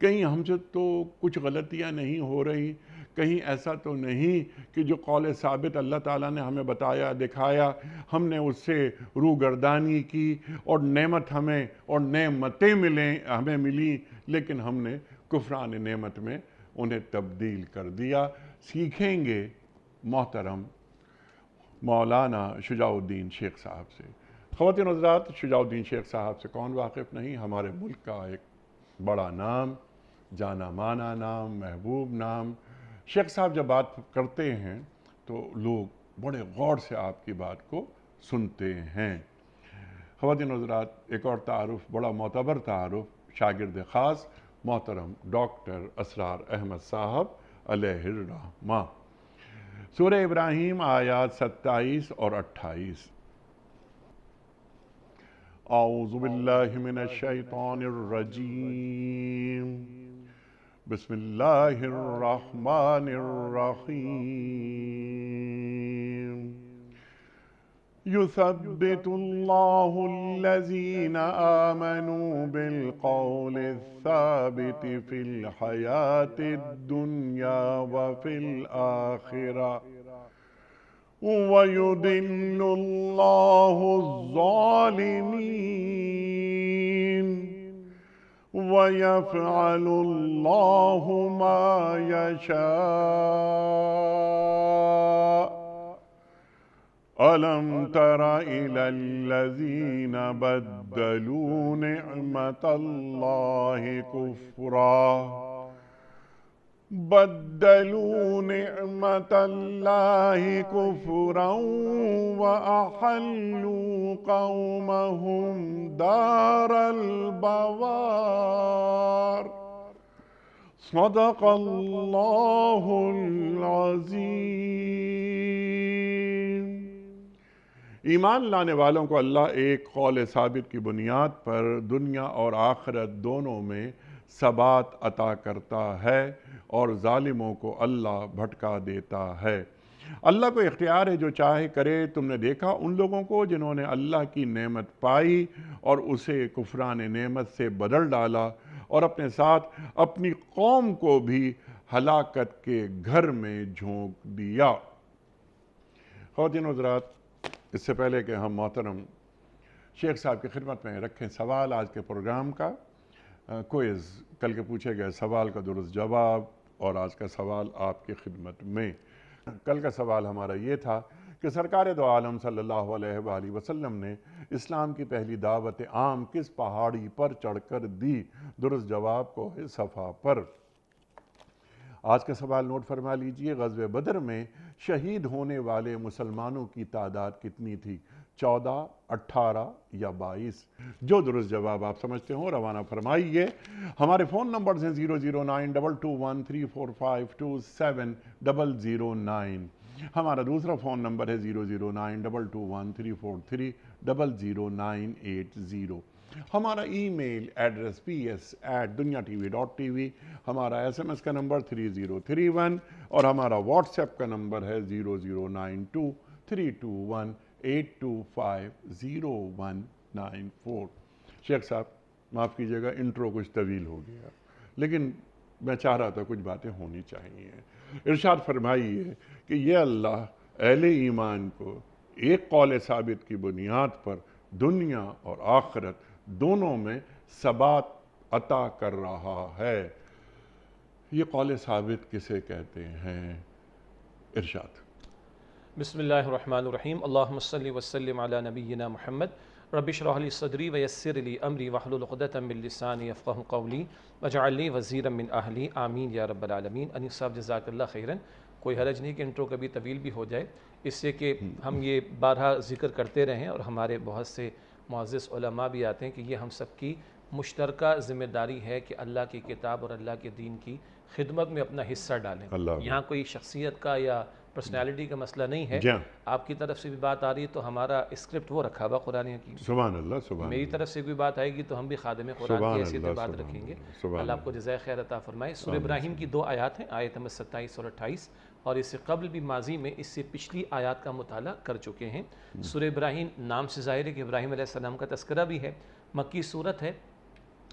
کہیں ہم سے تو کچھ غلطیاں نہیں ہو رہی، کہیں ایسا تو نہیں کہ جو قول ثابت اللہ تعالیٰ نے ہمیں بتایا دکھایا ہم نے اس سے روگردانی کی اور نعمتیں ہمیں ملیں لیکن ہم نے کفران نعمت میں انہیں تبدیل کر دیا۔ سیکھیں گے محترم مولانا شجاع الدین شیخ صاحب سے۔ خواتین حضرات، شجاع الدین شیخ صاحب سے کون واقف نہیں، ہمارے ملک کا ایک بڑا نام، جانا مانا نام، محبوب نام۔ شیخ صاحب جب بات کرتے ہیں تو لوگ بڑے غور سے آپ کی بات کو سنتے ہیں۔ خواتین حضرات، ایک اور تعارف، بڑا معتبر تعارف، شاگرد خاص محترم ڈاکٹر اسرار احمد صاحب علیہ الرحمہ۔ سورہ ابراہیم آیات 27 اور 28۔ اعوذ باللہ من الشیطان الرجیم، بسم اللہ الرحمن الرحیم۔ يثبت الله الذين آمنوا بالقول الثابت في الحياة الدنيا وفي الآخرة ويضل الله الظالمين ويفعل الله ما يشاء۔ أَلَمْ تَرَ إِلَى الَّذِينَ بَدَّلُوا نِعْمَةَ اللَّهِ كُفْرًا وَأَحَلُّوا قَوْمَهُمْ دَارَ الْبَوَارِ۔ صدق اللہ العظیم۔ ایمان لانے والوں کو اللہ ایک قول ثابت کی بنیاد پر دنیا اور آخرت دونوں میں ثبات عطا کرتا ہے اور ظالموں کو اللہ بھٹکا دیتا ہے۔ اللہ کو اختیار ہے جو چاہے کرے۔ تم نے دیکھا ان لوگوں کو جنہوں نے اللہ کی نعمت پائی اور اسے کفران نعمت سے بدل ڈالا اور اپنے ساتھ اپنی قوم کو بھی ہلاکت کے گھر میں جھونک دیا۔ خواتین حضرات، اس سے پہلے کہ ہم محترم شیخ صاحب کی خدمت میں رکھیں سوال آج کے پروگرام کا، کوئز، کل کے پوچھے گئے سوال کا درست جواب اور آج کا سوال آپ کی خدمت میں۔ کل کا سوال ہمارا یہ تھا کہ سرکار دو عالم صلی اللہ علیہ وآلہ وسلم نے اسلام کی پہلی دعوت عام کس پہاڑی پر چڑھ کر دی؟ درست جواب کو ہے صفحہ پر۔ آج کا سوال نوٹ فرما لیجئے، غزوہ بدر میں شہید ہونے والے مسلمانوں کی تعداد کتنی تھی؟ 14، 18 یا 22؟ جو درست جواب آپ سمجھتے ہوں روانہ فرمائیے۔ ہمارے فون نمبرز ہیں 00922134527 ہمارا دوسرا فون نمبر ہے 009221343000980۔ ہمارا ای میل ایڈریس ps@dunyatv.tv، ہمارا SMS کا نمبر 3031 اور ہمارا واٹس ایپ کا نمبر ہے 009232580194۔ شیخ صاحب معاف کیجئے گا، انٹرو کچھ طویل ہو گیا لیکن میں چاہ رہا تھا کچھ باتیں ہونی چاہیے۔ ارشاد فرمائیے کہ یہ اللہ اہل ایمان کو ایک قول ثابت کی بنیاد پر دنیا اور آخرت دونوں میں ثبات عطا کر رہا ہے۔ یہ قول ثابت کسے کہتے ہیں؟ ارشاد۔ بسم اللہ الرحمن الرحیم، اللہم صلی وسلم علی نبینا محمد، رب اشرح لی صدری ویسر لی امری واحلل عقدۃ من لسانی یفقہوا قولی واجعل لی وزیرا من اہلی، آمین یا رب العالمین۔ انیس صاحب جزاک اللہ خیراً۔ کوئی حرج نہیں کہ انٹرو کبھی طویل بھی ہو جائے، اس سے کہ ہم یہ بارہا ذکر کرتے رہیں اور ہمارے بہت سے معزز علماء بھی آتے ہیں کہ یہ ہم سب کی مشترکہ ذمہ داری ہے کہ اللہ کی کتاب اور اللہ کے دین کی خدمت میں اپنا حصہ ڈالیں۔ یہاں کوئی شخصیت کا یا پرسنالٹی کا مسئلہ نہیں ہے۔ آپ کی طرف سے بھی بات آ رہی ہے تو ہمارا اسکرپٹ وہ رکھا ہوا قرآن حکیم، سبحان اللہ، سبحان میری طرف سے کوئی بات آئے گی تو ہم بھی خادم قرآن کی حیثیت سے بات رکھیں گے۔ اللہ آپ کو جزائے خیر عطا فرمائے۔ سورہ ابراہیم کی 2 آیات ہیں، آیت نمبر 27 اور 28، اور اس سے قبل بھی ماضی میں اس سے پچھلی آیات کا مطالعہ کر چکے ہیں۔ سورہ ابراہیم نام سے ظاہر ہے کہ ابراہیم علیہ السلام کا تذکرہ بھی ہے، مکی صورت ہے،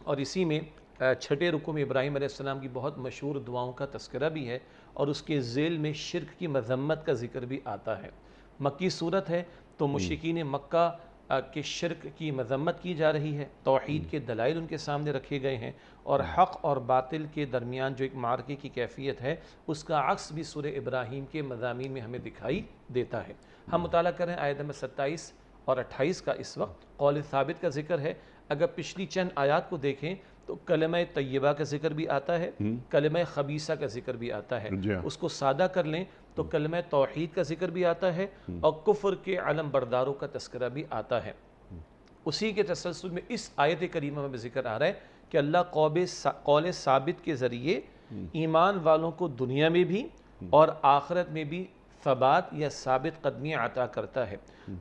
اور اسی میں چھٹے رکوع میں ابراہیم علیہ السلام کی بہت مشہور دعاؤں کا تذکرہ بھی ہے اور اس کے ذیل میں شرک کی مذمت کا ذکر بھی آتا ہے۔ مکی صورت ہے تو مشرکین مکہ کے شرک کی مذمت کی جا رہی ہے، توحید کے دلائل ان کے سامنے رکھے گئے ہیں، اور حق اور باطل کے درمیان جو ایک معرکے کی کیفیت ہے اس کا عکس بھی سورہ ابراہیم کے مضامین میں ہمیں دکھائی دیتا ہے۔ ہم مطالعہ کریں آیت نمبر 27 اور 28 کا اس وقت قول ثابت کا ذکر ہے۔ اگر پچھلی چند آیات کو دیکھیں تو کلمہ طیبہ کا ذکر بھی آتا ہے، کلمہ خبیثہ کا ذکر بھی آتا ہے، اس کو سادہ کر لیں تو کلمہ توحید کا ذکر بھی آتا ہے اور کفر کے علم برداروں کا تذکرہ بھی آتا ہے۔ اسی کے تسلسل میں اس آیت کریمہ میں ذکر آ رہا ہے کہ اللہ قول ثابت کے ذریعے ایمان والوں کو دنیا میں بھی اور آخرت میں بھی ثبات یا ثابت قدمی عطا کرتا ہے۔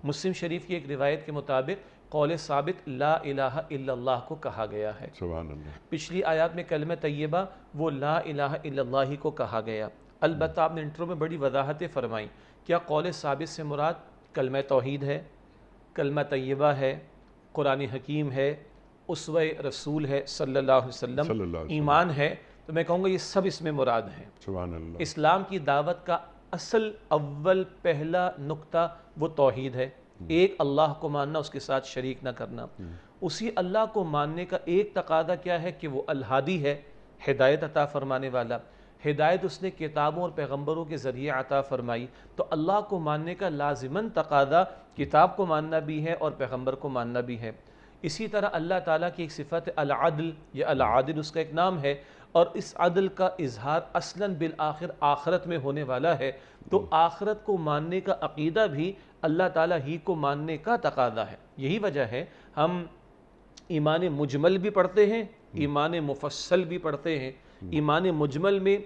مسلم شریف کی ایک روایت کے مطابق قول ثابت لا الہ الا اللہ کو کہا گیا ہے۔ سبحان اللہ۔ پچھلی آیات میں کلمہ طیبہ وہ لا الہ الا اللہ ہی کو کہا گیا۔ البتہ آپ نے انٹرو میں بڑی وضاحتیں فرمائیں، کیا قول ثابت سے مراد کلمہ توحید ہے، کلمہ طیبہ ہے، قرآن حکیم ہے، اسوہ رسول ہے صلی اللہ علیہ وسلم، ایمان ہے؟ تو میں کہوں گا یہ سب اس میں مراد ہیں۔ سبحان اللہ۔ اسلام کی دعوت کا اصل اول پہلا نقطہ وہ توحید ہے، ایک اللہ کو ماننا، اس کے ساتھ شریک نہ کرنا۔ اسی اللہ کو ماننے کا ایک تقاضا کیا ہے کہ وہ الہادی ہے، ہدایت عطا فرمانے والا۔ ہدایت اس نے کتابوں اور پیغمبروں کے ذریعے عطا فرمائی، تو اللہ کو ماننے کا لازماً تقاضا کتاب کو ماننا بھی ہے اور پیغمبر کو ماننا بھی ہے۔ اسی طرح اللہ تعالیٰ کی ایک صفت العدل، یا العادل اس کا ایک نام ہے، اور اس عدل کا اظہار اصلاً بالآخر آخرت میں ہونے والا ہے، تو آخرت کو ماننے کا عقیدہ بھی اللہ تعالیٰ ہی کو ماننے کا تقاضا ہے۔ یہی وجہ ہے ہم ایمان مجمل بھی پڑھتے ہیں، ایمان مفصل بھی پڑھتے ہیں۔ ایمان مجمل میں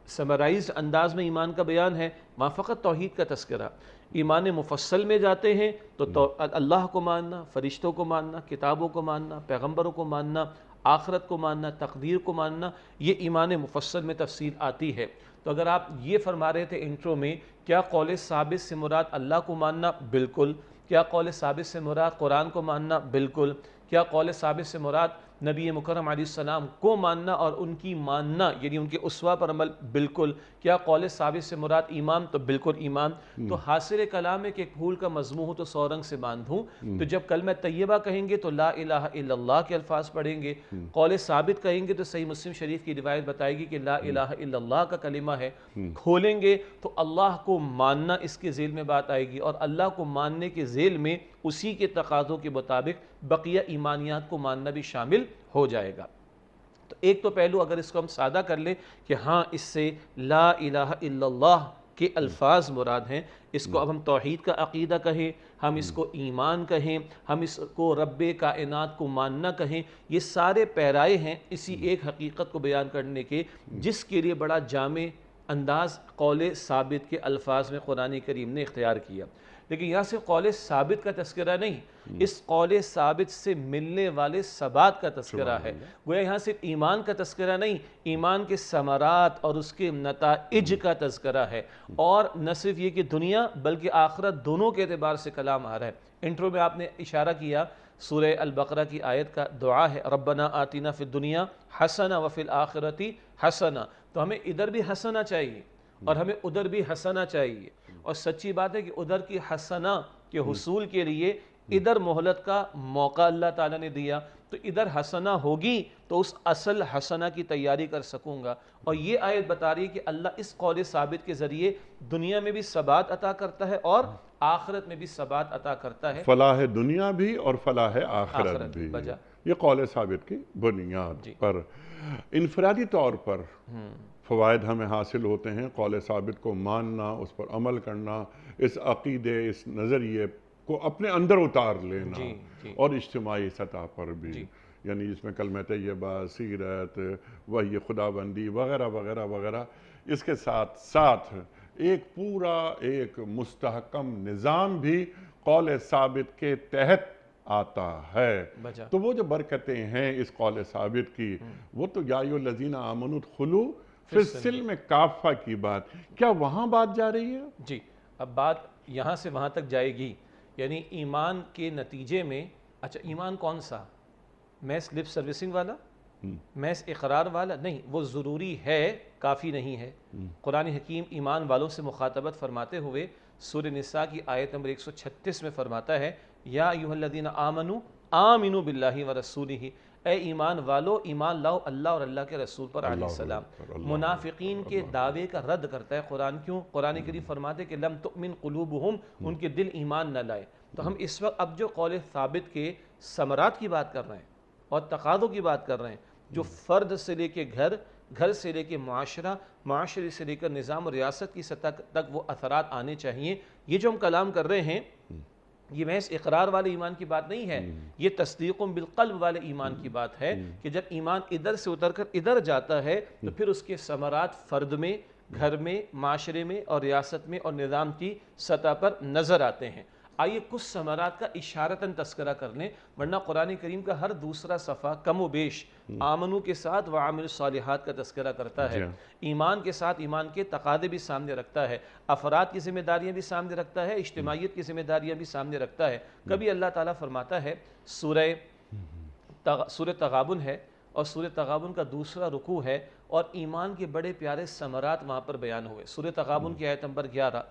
سمرائزڈ انداز میں ایمان کا بیان ہے، وہاں فقط توحید کا تذکرہ۔ ایمان مفصل میں جاتے ہیں تو اللہ کو ماننا، فرشتوں کو ماننا، کتابوں کو ماننا، پیغمبروں کو ماننا، آخرت کو ماننا، تقدیر کو ماننا، یہ ایمان مفصل میں تفصیل آتی ہے۔ تو اگر آپ یہ فرما رہے تھے انٹرو میں کیا قول ثابت سے مراد اللہ کو ماننا؟ بالکل۔ کیا قول ثابت سے مراد قرآن کو ماننا؟ بالکل۔ کیا قول ثابت سے مراد نبی مکرم علیہ السلام کو ماننا اور ان کی ماننا یعنی ان کے اسوہ پر عمل؟ بالکل۔ کیا قول ثابت سے مراد ایمان؟ تو بالکل ایمان۔ تو حاصل کلام ہے کہ ایک پھول کا مضمون ہو تو 100 رنگ سے باندھوں، تو جب کلمہ طیبہ کہیں گے تو لا الہ الا اللہ کے الفاظ پڑھیں گے، قول ثابت کہیں گے تو صحیح مسلم شریف کی روایت بتائے گی کہ لا الہ الا اللہ کا کلمہ ہے، کھولیں گے تو اللہ کو ماننا اس کے ذیل میں بات آئے گی، اور اللہ کو ماننے کے ذیل میں اسی کے تقاضوں کے مطابق بقیہ ایمانیات کو ماننا بھی شامل ہو جائے گا۔ تو ایک تو پہلو اگر اس کو ہم سادہ کر لیں کہ ہاں اس سے لا الہ الا اللہ کے الفاظ مراد ہیں، اس کو اب ہم توحید کا عقیدہ کہیں، ہم اس کو ایمان کہیں، ہم اس کو رب کائنات کو ماننا کہیں، یہ سارے پیرائے ہیں اسی ایک حقیقت کو بیان کرنے کے، جس کے لیے بڑا جامع انداز قول ثابت کے الفاظ میں قرآن کریم نے اختیار کیا۔ لیکن یہاں سے قول ثابت کا تذکرہ نہیں، اس قول ثابت سے ملنے والے ثبات کا تذکرہ ہے۔ گویا یہاں صرف ایمان کا تذکرہ نہیں، ایمان کے ثمرات اور اس کے نتائج کا تذکرہ ہے، اور نہ صرف یہ کہ دنیا بلکہ آخرت دونوں کے اعتبار سے کلام آ رہا ہے۔ انٹرو میں آپ نے اشارہ کیا سورہ البقرہ کی آیت کا دعا ہے ربنا آتنا فی الدنیا حسنہ وفی الآخرۃ حسنہ، تو ہمیں ادھر بھی حسنہ چاہیے اور ہمیں ادھر بھی حسنہ چاہیے، اور سچی بات ہے کہ ادھر کی حسنہ کے حصول کے لیے ادھر مہلت کا موقع اللہ تعالیٰ نے دیا، تو ادھر حسنہ ہوگی تو اس اصل حسنہ کی تیاری کر سکوں گا۔ اور یہ آیت بتا رہی ہے کہ اللہ اس قول ثابت کے ذریعے دنیا میں بھی ثبات عطا کرتا ہے اور آخرت میں بھی ثبات عطا کرتا ہے، فلاح دنیا بھی اور فلاح آخرت بھی۔ یہ قول ثابت کی بنیاد پر انفرادی طور پر فوائد ہمیں حاصل ہوتے ہیں۔ قول ثابت کو ماننا، اس پر عمل کرنا، اس عقیدے، اس نظریے کو اپنے اندر اتار لینا، اور اجتماعی سطح پر بھی، یعنی جس میں کلمہ طیبہ، سیرت، وحی خداوندی وغیرہ وغیرہ وغیرہ، اس کے ساتھ ساتھ ایک پورا ایک مستحکم نظام بھی قول ثابت کے تحت آتا ہے۔ تو وہ جو برکتیں ہیں اس قول ثابت کی، وہ تو یا ایھا الذین آمنوا ادخلوا فی السلم کافہ کی بات، کیا وہاں بات جا رہی ہے؟ جی، اب بات یہاں سے وہاں تک جائے گی، یعنی ایمان کے نتیجے میں، اچھا ایمان کون سا؟ میس لپ سروسنگ والا؟ محض اقرار والا نہیں، وہ ضروری ہے، کافی نہیں ہے۔ قرآن حکیم ایمان والوں سے مخاطبت فرماتے ہوئے سورہ نساء کی آیت نمبر 136 میں فرماتا ہے یا ایھا الذین آمنوا آمنوا باللہ ورسولہ، اے ایمان والو ایمان لاؤ اللہ اور اللہ کے رسول پر علیہ السلام۔ منافقین کے دعوے کا رد کرتا ہے قرآن۔ کیوں؟ قرآن کریم فرماتے کہ لم تؤمن قلوبہم، ان کے دل ایمان نہ لائے۔ تو ہم اس وقت اب جو قول ثابت کے ثمرات کی بات کر رہے ہیں اور تقاضوں کی بات کر رہے ہیں، جو فرد سے لے کے گھر، گھر سے لے کے معاشرہ، معاشرے سے لے کر نظام و ریاست کی سطح تک وہ اثرات آنے چاہیے، یہ جو ہم کلام کر رہے ہیں یہ محض اقرار والے ایمان کی بات نہیں ہے، یہ تصدیق بالقلب والے ایمان کی بات ہے کہ جب ایمان ادھر سے اتر کر ادھر جاتا ہے تو پھر اس کے ثمرات فرد میں، گھر میں، معاشرے میں اور ریاست میں اور نظام کی سطح پر نظر آتے ہیں۔ آئیے کچھ ثمرات کا اشارتاً تذکرہ کر لیں، ورنہ قرآن کریم کا ہر دوسرا صفحہ کم و بیش آمنو کے ساتھ وعامل الصالحات کا تذکرہ کرتا ہے، ایمان کے ساتھ ایمان کے تقاضے بھی سامنے رکھتا ہے، افراد کی ذمہ داریاں بھی سامنے رکھتا ہے، اجتماعیت کی ذمہ داریاں بھی سامنے رکھتا ہے۔ کبھی اللہ تعالیٰ فرماتا ہے سورہ تغابن ہے اور سورہ تغابن کا دوسرا رکوع ہے اور ایمان کے بڑے پیارے ثمرات وہاں پر بیان ہوئے۔ سورہ تغابن کی آیت نمبر 11،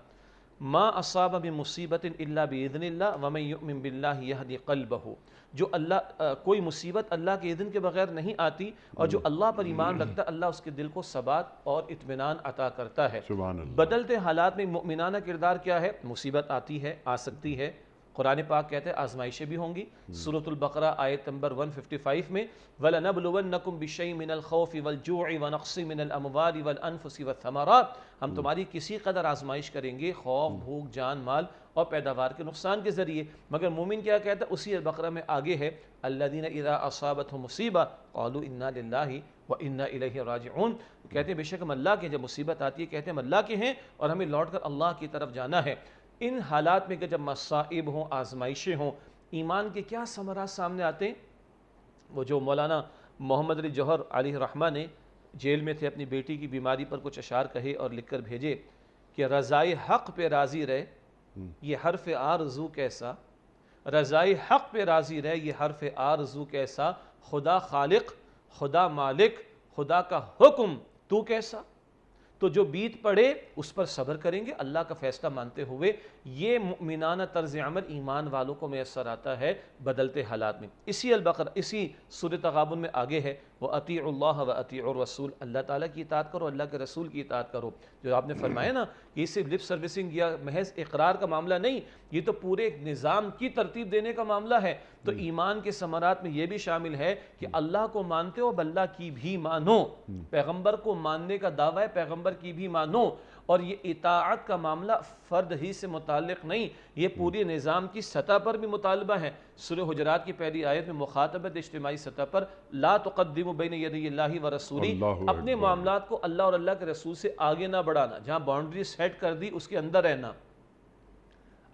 ما اصاب من مصیبت الا باذن اللہ ومن یؤمن باللہ یہدی قلبہ، جو کوئی مصیبت اللہ کے اذن کے بغیر نہیں آتی، اور جو اللہ پر ایمان رکھتا ہے اللہ اس کے دل کو ثبات اور اطمینان عطا کرتا ہے۔ سبحان اللہ۔ بدلتے حالات میں مؤمنانہ کردار کیا ہے؟ مصیبت آتی ہے، آ سکتی ہے، قرآن پاک کہتے ہیں آزمائشیں بھی ہوں گی۔ سورۃ البقرہ آیت نمبر 155 میں وَلَنَبْلُوَنَّكُمْ بِشَيْءٍ مِّنَ الْخَوْفِ وَالْجُوعِ وَنَقْصٍ مِّنَ الْأَمْوَالِ وَالْأَنفُسِ وَالثَّمَرَاتِ، ہم تمہاری کسی قدر آزمائش کریں گے، خوف، بھوک، جان مال اور پیداوار کے نقصان کے ذریعے۔ مگر مومن کیا کہتا ہے؟ اسی البقرہ میں آگے ہے الَّذِينَ إِذَا أَصَابَتْهُم مُّصِيبَةٌ قَالُوا إِنَّا لِلَّهِ وَإِنَّا إِلَيْهِ راجعون، کہتے ہیں بے شک ہم اللہ کے، جب مصیبت آتی ہے کہتے ہیں ہم اللہ کے ہیں اور ہمیں لوٹ کر اللہ کی طرف جانا ہے۔ ان حالات میں کہ جب مصائب ہوں، آزمائشیں ہوں، ایمان کے کیا ثمرات سامنے آتے ہیں؟ وہ جو مولانا محمد علی جوہر علیہ رحمہ نے جیل میں تھے، اپنی بیٹی کی بیماری پر کچھ اشعار کہے اور لکھ کر بھیجے کہ رضائے حق پہ راضی رہے یہ حرف آرزو کیسا، رضائے حق پہ راضی رہے یہ حرف آرزو کیسا، خدا خالق، خدا مالک، خدا کا حکم تو کیسا۔ تو جو بیت پڑے اس پر صبر کریں گے اللہ کا فیصلہ مانتے ہوئے، یہ مؤمنانہ طرز عمل ایمان والوں کو میسر آتا ہے بدلتے حالات میں۔ اسی البقرہ، اسی سورۃ تغابن میں آگے ہے وَأَطِيعُوا اللَّهَ وَأَطِيعُوا الرَّسُولَ، اللہ تعالیٰ کی اطاعت کرو، اللہ کے رسول کی اطاعت کرو۔ جو آپ نے فرمایا نا یہ صرف لپ سروسنگ یا محض اقرار کا معاملہ نہیں، یہ تو پورے ایک نظام کی ترتیب دینے کا معاملہ ہے۔ تو ایمان کے ثمرات میں یہ بھی شامل ہے کہ اللہ کو مانتے ہو اب اللہ کی بھی مانو، پیغمبر کو ماننے کا دعویٰ ہے پیغمبر کی بھی مانو، اور یہ اطاعت کا معاملہ فرد ہی سے متعلق نہیں، یہ پوری نظام کی سطح پر بھی مطالبہ ہے۔ سورہ حجرات کی پہلی آیت میں مخاطبت اجتماعی سطح پر لا تقدموا بین یدی اللہ ورسولہ، اپنے معاملات کو اللہ اور اللہ کے رسول سے آگے نہ بڑھانا، جہاں باؤنڈری سیٹ کر دی اس کے اندر رہنا۔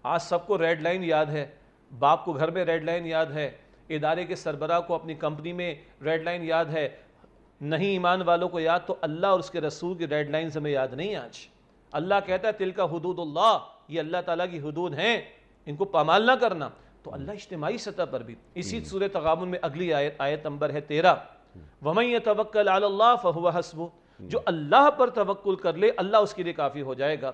آج سب کو ریڈ لائن یاد ہے، باپ کو گھر میں ریڈ لائن یاد ہے، ادارے کے سربراہ کو اپنی کمپنی میں ریڈ لائن یاد ہے، نہیں ایمان والوں کو یاد، تو اللہ اور اس کے رسول کی ریڈ لائنز ہمیں یاد نہیں۔ آج اللہ کہتا ہے تلک حدود اللہ، یہ اللہ تعالیٰ کی حدود ہیں، ان کو پامال نہ کرنا۔ تو اللہ اجتماعی سطح پر بھی، اسی سورہ تغابن میں اگلی آیت نمبر ہے 13 وَمَن يَتَوَكَّلْ عَلَى اللَّهِ فَهُوَ حَسْبُهُ، جو اللہ پر توکل کر لے اللہ اس کے لیے کافی ہو جائے گا۔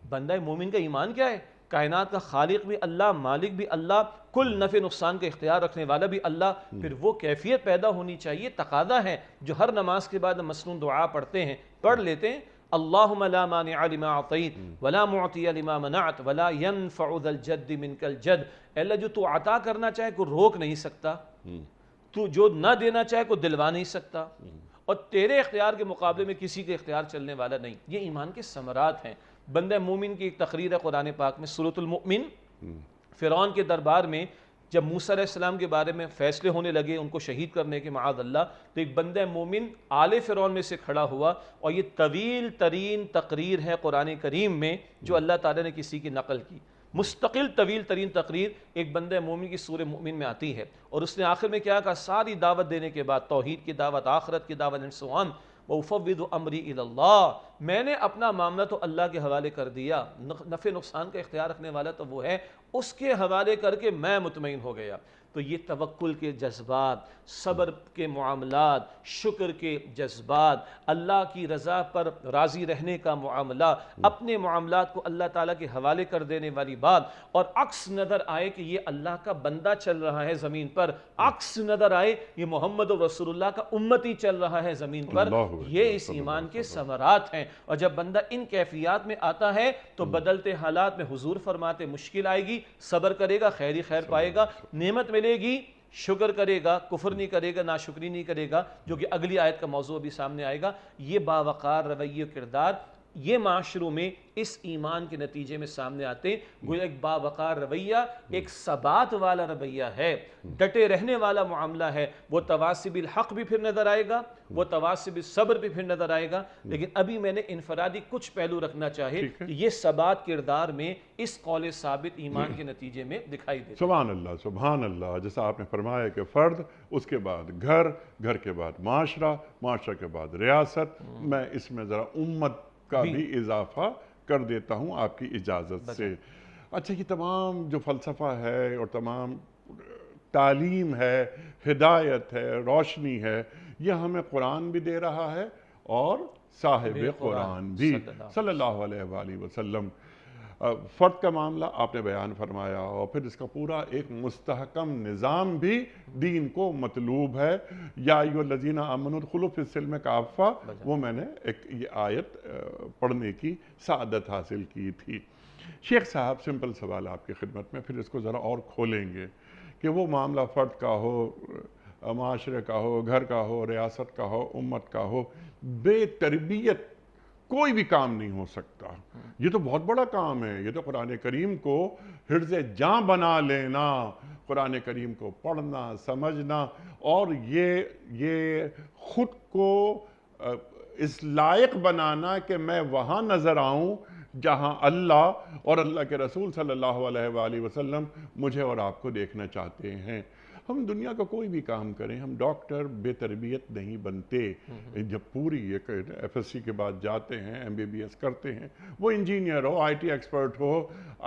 بندہ مومن کا ایمان کیا ہے؟ کائنات کا خالق بھی اللہ، مالک بھی اللہ، کل نفع نقصان کا اختیار رکھنے والا بھی اللہ۔ پھر وہ کیفیت پیدا ہونی چاہیے، تقاضا ہے جو ہر نماز کے بعد مسنون دعا پڑھتے ہیں، پڑھ لیتے ہیں اللہم لا مانع لما اعطیت ولا معطی لما منعت ولا ينفع ذا الجد منک الجد، اے اللہ جو تو عطا کرنا چاہے کوئی روک نہیں سکتا، تو جو نہ دینا چاہے کوئی دلوا نہیں سکتا، اور تیرے اختیار کے مقابلے میں کسی کے اختیار چلنے والا نہیں۔ یہ ایمان کے ثمرات ہیں۔ بندہ مومن کی ایک تقریر ہے قرآن پاک میں، سورۃ المؤمن۔ فرعون کے دربار میں جب موسیٰ علیہ السلام کے بارے میں فیصلے ہونے لگے ان کو شہید کرنے کے معاذ اللہ، تو ایک بندہ مومن آل فرعون میں سے کھڑا ہوا، اور یہ طویل ترین تقریر ہے قرآن کریم میں جو اللہ تعالیٰ نے کسی کی نقل کی، مستقل طویل ترین تقریر ایک بندہ مومن کی سورہ مؤمن میں آتی ہے، اور اس نے آخر میں کیا کہا؟ ساری دعوت دینے کے بعد، توحید کی دعوت، آخرت کی دعوت اینڈ سو آن، وَأُفَوِّضُ أَمْرِي إِلَى اللَّهِ، میں نے اپنا معاملہ تو اللہ کے حوالے کر دیا، نفع نقصان کا اختیار رکھنے والا تو وہ ہے، اس کے حوالے کر کے میں مطمئن ہو گیا۔ تو یہ توکل کے جذبات، صبر کے معاملات، شکر کے جذبات، اللہ کی رضا پر راضی رہنے کا معاملہ، اپنے معاملات کو اللہ تعالیٰ کے حوالے کر دینے والی بات، اور عکس نظر آئے کہ یہ اللہ کا بندہ چل رہا ہے زمین پر، عکس نظر آئے یہ محمد رسول اللہ کا امتی چل رہا ہے زمین پر، یہ اس ایمان کے ثمرات ہیں۔ اور جب بندہ ان کیفیات میں آتا ہے تو بدلتے حالات میں حضور فرماتے مشکل آئے گی، صبر کرے گا خیر ہی خیر پائے گا، نعمت ملے گی شکر کرے گا، کفر نہیں کرے گا، ناشکری نہیں کرے گا، جو کہ اگلی آیت کا موضوع بھی سامنے آئے گا۔ یہ باوقار رویہ کردار یہ معاشروں میں اس ایمان کے نتیجے میں سامنے آتے ہیں۔ گویا ایک باوقار رویہ، ایک ثبات والا رویہ ہے، ڈٹے رہنے والا معاملہ ہے۔ وہ تواصب الحق بھی پھر نظر آئے گا، وہ تواصب الصبر بھی پھر نظر آئے گا، لیکن ابھی میں نے انفرادی کچھ پہلو رکھنا چاہے کہ یہ ثبات کردار میں اس قول ثابت ایمان کے نتیجے میں دکھائی دیتا ہے۔ سبحان اللہ، سبحان اللہ۔ جیسا آپ نے فرمایا کہ فرد، اس کے بعد گھر، گھر کے بعد معاشرہ، معاشرہ کے بعد ریاست، میں اس میں ذرا امت کا بھی اضافہ کر دیتا ہوں آپ کی اجازت سے۔ اچھا، یہ تمام جو فلسفہ ہے اور تمام تعلیم ہے، ہدایت ہے، روشنی ہے، یہ ہمیں قرآن بھی دے رہا ہے اور صاحب قرآن بھی صلی اللہ علیہ وآلہ وسلم۔ فرد کا معاملہ آپ نے بیان فرمایا، اور پھر اس کا پورا ایک مستحکم نظام بھی دین کو مطلوب ہے۔ یا ایھا الذین آمنوا ادخلوا فی السلم کافہ، وہ میں نے ایک یہ آیت پڑھنے کی سعادت حاصل کی تھی۔ شیخ صاحب، سمپل سوال آپ کی خدمت میں، پھر اس کو ذرا اور کھولیں گے کہ وہ معاملہ فرد کا ہو، معاشرے کا ہو، گھر کا ہو، ریاست کا ہو، امت کا ہو، بے تربیت کوئی بھی کام نہیں ہو سکتا۔ یہ تو بہت بڑا کام ہے، یہ تو قرآن کریم کو حرز جاں بنا لینا، قرآن کریم کو پڑھنا، سمجھنا، اور یہ خود کو اس لائق بنانا کہ میں وہاں نظر آؤں جہاں اللہ اور اللہ کے رسول صلی اللہ علیہ وآلہ وسلم مجھے اور آپ کو دیکھنا چاہتے ہیں۔ ہم دنیا کا کوئی بھی کام کریں، ہم ڈاکٹر بے تربیت نہیں بنتے۔ جب پوری ایک ایف ایس سی کے بعد جاتے ہیں، ایم بی بی ایس کرتے ہیں، وہ انجینئر ہو، آئی ٹی ایکسپرٹ ہو،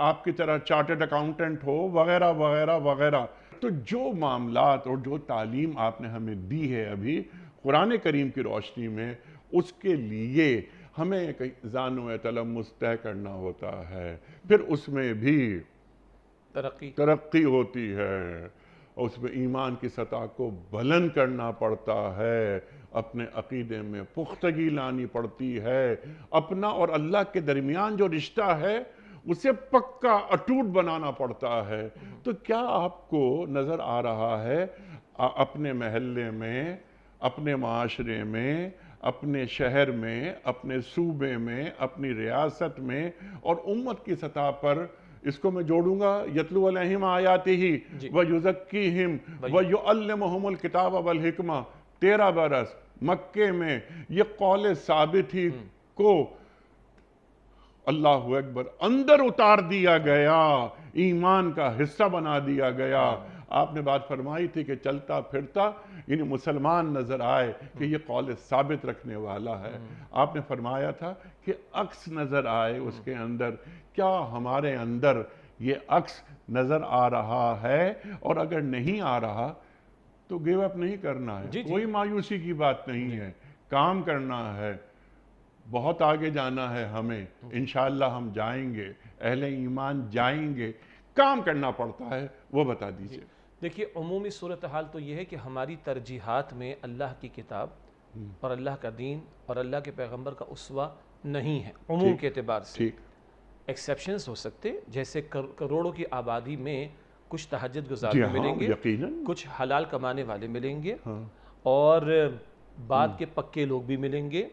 آپ کی طرح چارٹرڈ اکاؤنٹنٹ ہو، وغیرہ وغیرہ وغیرہ۔ تو جو معاملات اور جو تعلیم آپ نے ہمیں دی ہے ابھی قرآن کریم کی روشنی میں، اس کے لیے ہمیں ذہن و تلمس طے کرنا ہوتا ہے، پھر اس میں بھی ترقی ہوتی ہے، اس میں ایمان کی سطح کو بلند کرنا پڑتا ہے، اپنے عقیدے میں پختگی لانی پڑتی ہے، اپنا اور اللہ کے درمیان جو رشتہ ہے اسے پکا اٹوٹ بنانا پڑتا ہے۔ تو کیا آپ کو نظر آ رہا ہے اپنے محلے میں، اپنے معاشرے میں، اپنے شہر میں، اپنے صوبے میں، اپنی ریاست میں اور امت کی سطح پر، اس کو میں جوڑوں گا یتلو علیہم آیاتہ ویزکیہم ویعلمہم الکتاب والحکمہ، 13 برس مکے میں یہ قول ثابت ہی کو اللہ اکبر اندر اتار دیا گیا، ایمان کا حصہ بنا دیا گیا۔ آپ نے بات فرمائی تھی کہ چلتا پھرتا یعنی مسلمان نظر آئے کہ یہ قول ثابت رکھنے والا ہے۔ آپ نے فرمایا تھا کہ عکس نظر آئے اس کے اندر۔ کیا ہمارے اندر یہ عکس نظر آ رہا ہے؟ اور اگر نہیں آ رہا تو گیو اپ نہیں کرنا ہے، کوئی مایوسی کی بات نہیں ہے، کام کرنا ہے، بہت آگے جانا ہے ہمیں، انشاءاللہ ہم جائیں گے، اہل ایمان جائیں گے، کام کرنا پڑتا ہے، وہ بتا دیجئے۔ دیکھیے، عمومی صورتحال تو یہ ہے کہ ہماری ترجیحات میں اللہ کی کتاب اور اللہ کا دین اور اللہ کے پیغمبر کا اسوہ نہیں ہے عموم کے اعتبار سے۔ ایکسیپشنز ہو سکتے، جیسے کروڑوں کی آبادی میں کچھ تہجد گزار ملیں گے، کچھ حلال کمانے والے ملیں گے، اور بعد کے پکے لوگ بھی ملیں گے،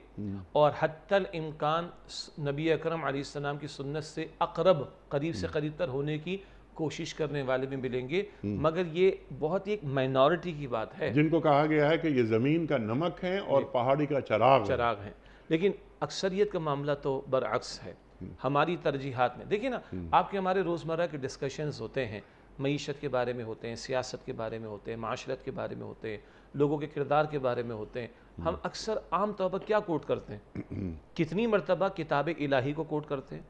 اور حتی الامکان نبی اکرم علیہ السلام کی سنت سے اقرب، قریب سے قریب تر ہونے کی کوشش کرنے والے بھی ملیں گے، مگر یہ بہت ایک مائنورٹی کی بات ہے، جن کو کہا گیا ہے کہ یہ زمین کا نمک ہے اور پہاڑی کا چراغ ہے۔ لیکن اکثریت کا معاملہ تو برعکس ہے ہماری ترجیحات میں۔ دیکھیں نا، آپ کے ہمارے روزمرہ کے ڈسکشنز ہوتے ہیں، معیشت کے بارے میں ہوتے ہیں، سیاست کے بارے میں ہوتے ہیں، معاشرت کے بارے میں ہوتے ہیں، لوگوں کے کردار کے بارے میں ہوتے ہیں۔ ہم اکثر عام طور پر کیا کوٹ کرتے ہیں؟ کتنی مرتبہ کتاب الہی کو کوٹ کرتے ہیں،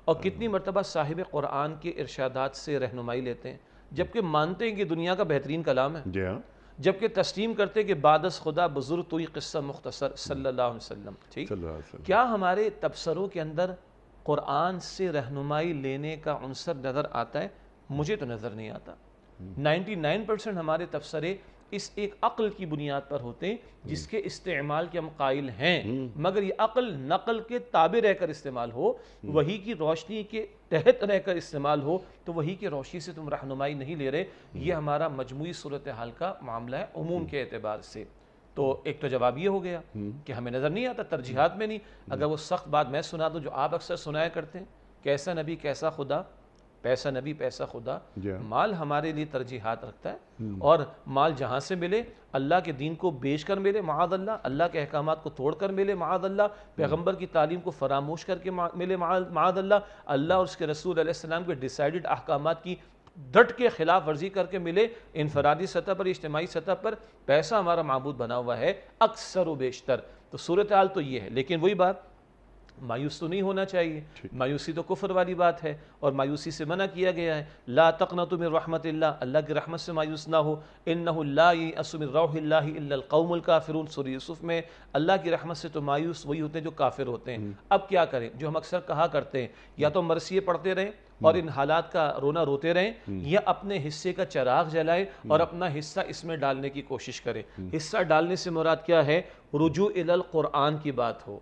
اور کتنی مرتبہ صاحب قرآن کے ارشادات سے رہنمائی لیتے ہیں، جبکہ مانتے ہیں کہ دنیا کا بہترین کلام ہے، جی ہاں، جبکہ تسلیم کرتے کہ بعد از خدا بزرگ تو یہ قصہ مختصر صلی اللہ علیہ وسلم. ٹھیک، صلی اللہ علیہ وسلم. کیا ہمارے تبصروں کے اندر قرآن سے رہنمائی لینے کا عنصر نظر آتا ہے؟ مجھے تو نظر نہیں آتا. 99% ہمارے تبصرے اس ایک عقل کی بنیاد پر ہوتے ہیں جس کے استعمال کے ہم قائل ہیں، مگر یہ عقل نقل کے تابع رہ کر استعمال ہو، وہی کی روشنی کے تحت رہ کر استعمال ہو، تو وہی کی روشنی سے تم رہنمائی نہیں لے رہے. یہ ہمارا مجموعی صورتحال کا معاملہ ہے عموم کے اعتبار سے. تو ایک تو جواب یہ ہو گیا کہ ہمیں نظر نہیں آتا، ترجیحات میں نہیں. اگر وہ سخت بات میں سنا دوں جو آپ اکثر سنایا کرتے ہیں، کیسا نبی کیسا خدا، پیسا نبی پیسا خدا. مال ہمارے لیے ترجیحات رکھتا ہے، اور مال جہاں سے ملے، اللہ کے دین کو بیچ کر ملے معاذ اللہ، اللہ کے احکامات کو توڑ کر ملے معاذ اللہ، پیغمبر کی تعلیم کو فراموش کر کے ملے معاذ اللہ، اللہ اور اس کے رسول علیہ السلام کے ڈیسائیڈڈ احکامات کی ڈٹ کے خلاف ورزی کر کے ملے، انفرادی سطح پر اجتماعی سطح پر پیسہ ہمارا معبود بنا ہوا ہے اکثر و بیشتر. تو صورتحال تو یہ ہے. لیکن وہی بات، مایوس تو نہیں ہونا چاہیے. مایوسی تو کفر والی بات ہے، اور مایوسی سے منع کیا گیا ہے. لا تقنطوا من رحمت اللہ، اللہ کی رحمت سے مایوس نہ ہو. انہ لا یئس من روح اللہ الا القوم الکافرون، سورہ یوسف میں. اللہ کی رحمت سے تو مایوس وہی ہوتے ہیں جو کافر ہوتے ہیں. اب کیا کریں؟ جو ہم اکثر کہا کرتے ہیں، یا تو مرثیے پڑھتے رہیں اور ان حالات کا رونا روتے رہیں، یا اپنے حصے کا چراغ جلائیں اور اپنا حصہ اس میں ڈالنے کی کوشش کریں. حصہ ڈالنے سے مراد کیا ہے؟ رجوع الی القرآن کی بات ہو،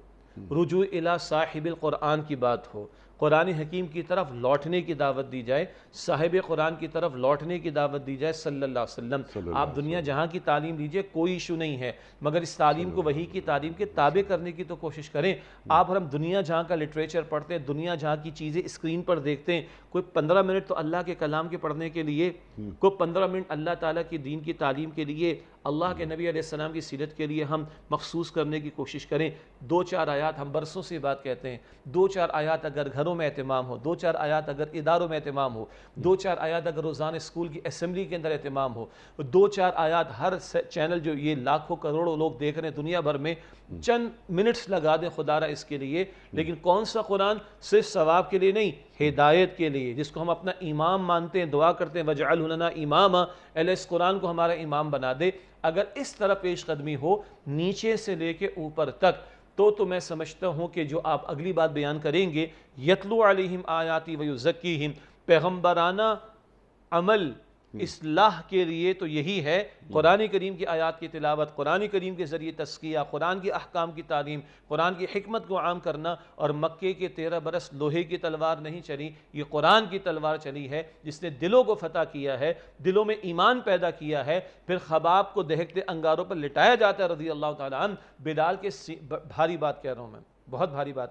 رجوع الی صاحب القرآن کی بات ہو، قرآن حکیم کی طرف لوٹنے کی دعوت دی جائے، صاحب قرآن کی طرف لوٹنے کی دعوت دی جائے صلی اللہ علیہ وسلم. آپ دنیا جہاں کی تعلیم لیجئے، کوئی ایشو نہیں ہے، مگر اس تعلیم کو وحی کی تعلیم کے تابع کرنے کی تو کوشش کریں. آپ اور ہم دنیا جہاں کا لٹریچر پڑھتے ہیں، دنیا جہاں کی چیزیں اسکرین پر دیکھتے ہیں، کوئی 15 منٹ تو اللہ کے کلام کے پڑھنے کے لیے، کوئی 15 منٹ اللہ تعالیٰ کی دین کی تعلیم کے لیے، اللہ کے نبی علیہ السلام کی سیرت کے لیے ہم مخصوص کرنے کی کوشش کریں. 2-4 آیات، ہم برسوں سے بات کہتے ہیں، 2-4 آیات اگر گھروں میں اہتمام ہو، 2-4 آیات اگر اداروں میں اہتمام ہو، 2-4 آیات اگر روزانہ اسکول کی اسمبلی کے اندر اہتمام ہو، 2-4 آیات ہر چینل جو یہ لاکھوں کروڑوں لوگ دیکھ رہے ہیں دنیا بھر میں، چند منٹس لگا دیں خدا را اس کے لیے. لیکن کون سا قرآن؟ صرف ثواب کے لیے نہیں، ہدایت کے لیے، جس کو ہم اپنا امام مانتے ہیں، دعا کرتے ہیں وَاجْعَلْهُ لَنَا إِمَامًا، اللہ اس قرآن کو ہمارا امام بنا دے. اگر اس طرح پیش قدمی ہو نیچے سے لے کے اوپر تک، تو میں سمجھتا ہوں کہ جو آپ اگلی بات بیان کریں گے، یتلو علیہم آیاتی ویزکیہم، پیغمبرانہ عمل اصلاح کے لیے تو یہی ہے قرآن کریم کی آیات کی تلاوت، قرآن کریم کے ذریعے تزکیہ، قرآن کے احکام کی تعلیم، قرآن کی حکمت کو عام کرنا. اور مکے کے 13 برس لوہے کی تلوار نہیں چلی، یہ قرآن کی تلوار چلی ہے جس نے دلوں کو فتح کیا ہے، دلوں میں ایمان پیدا کیا ہے. پھر خباب کو دہکتے انگاروں پر لٹایا جاتا ہے رضی اللہ تعالیٰ عنہ. بلال کے بھاری بات کہہ رہا ہوں میں، بہت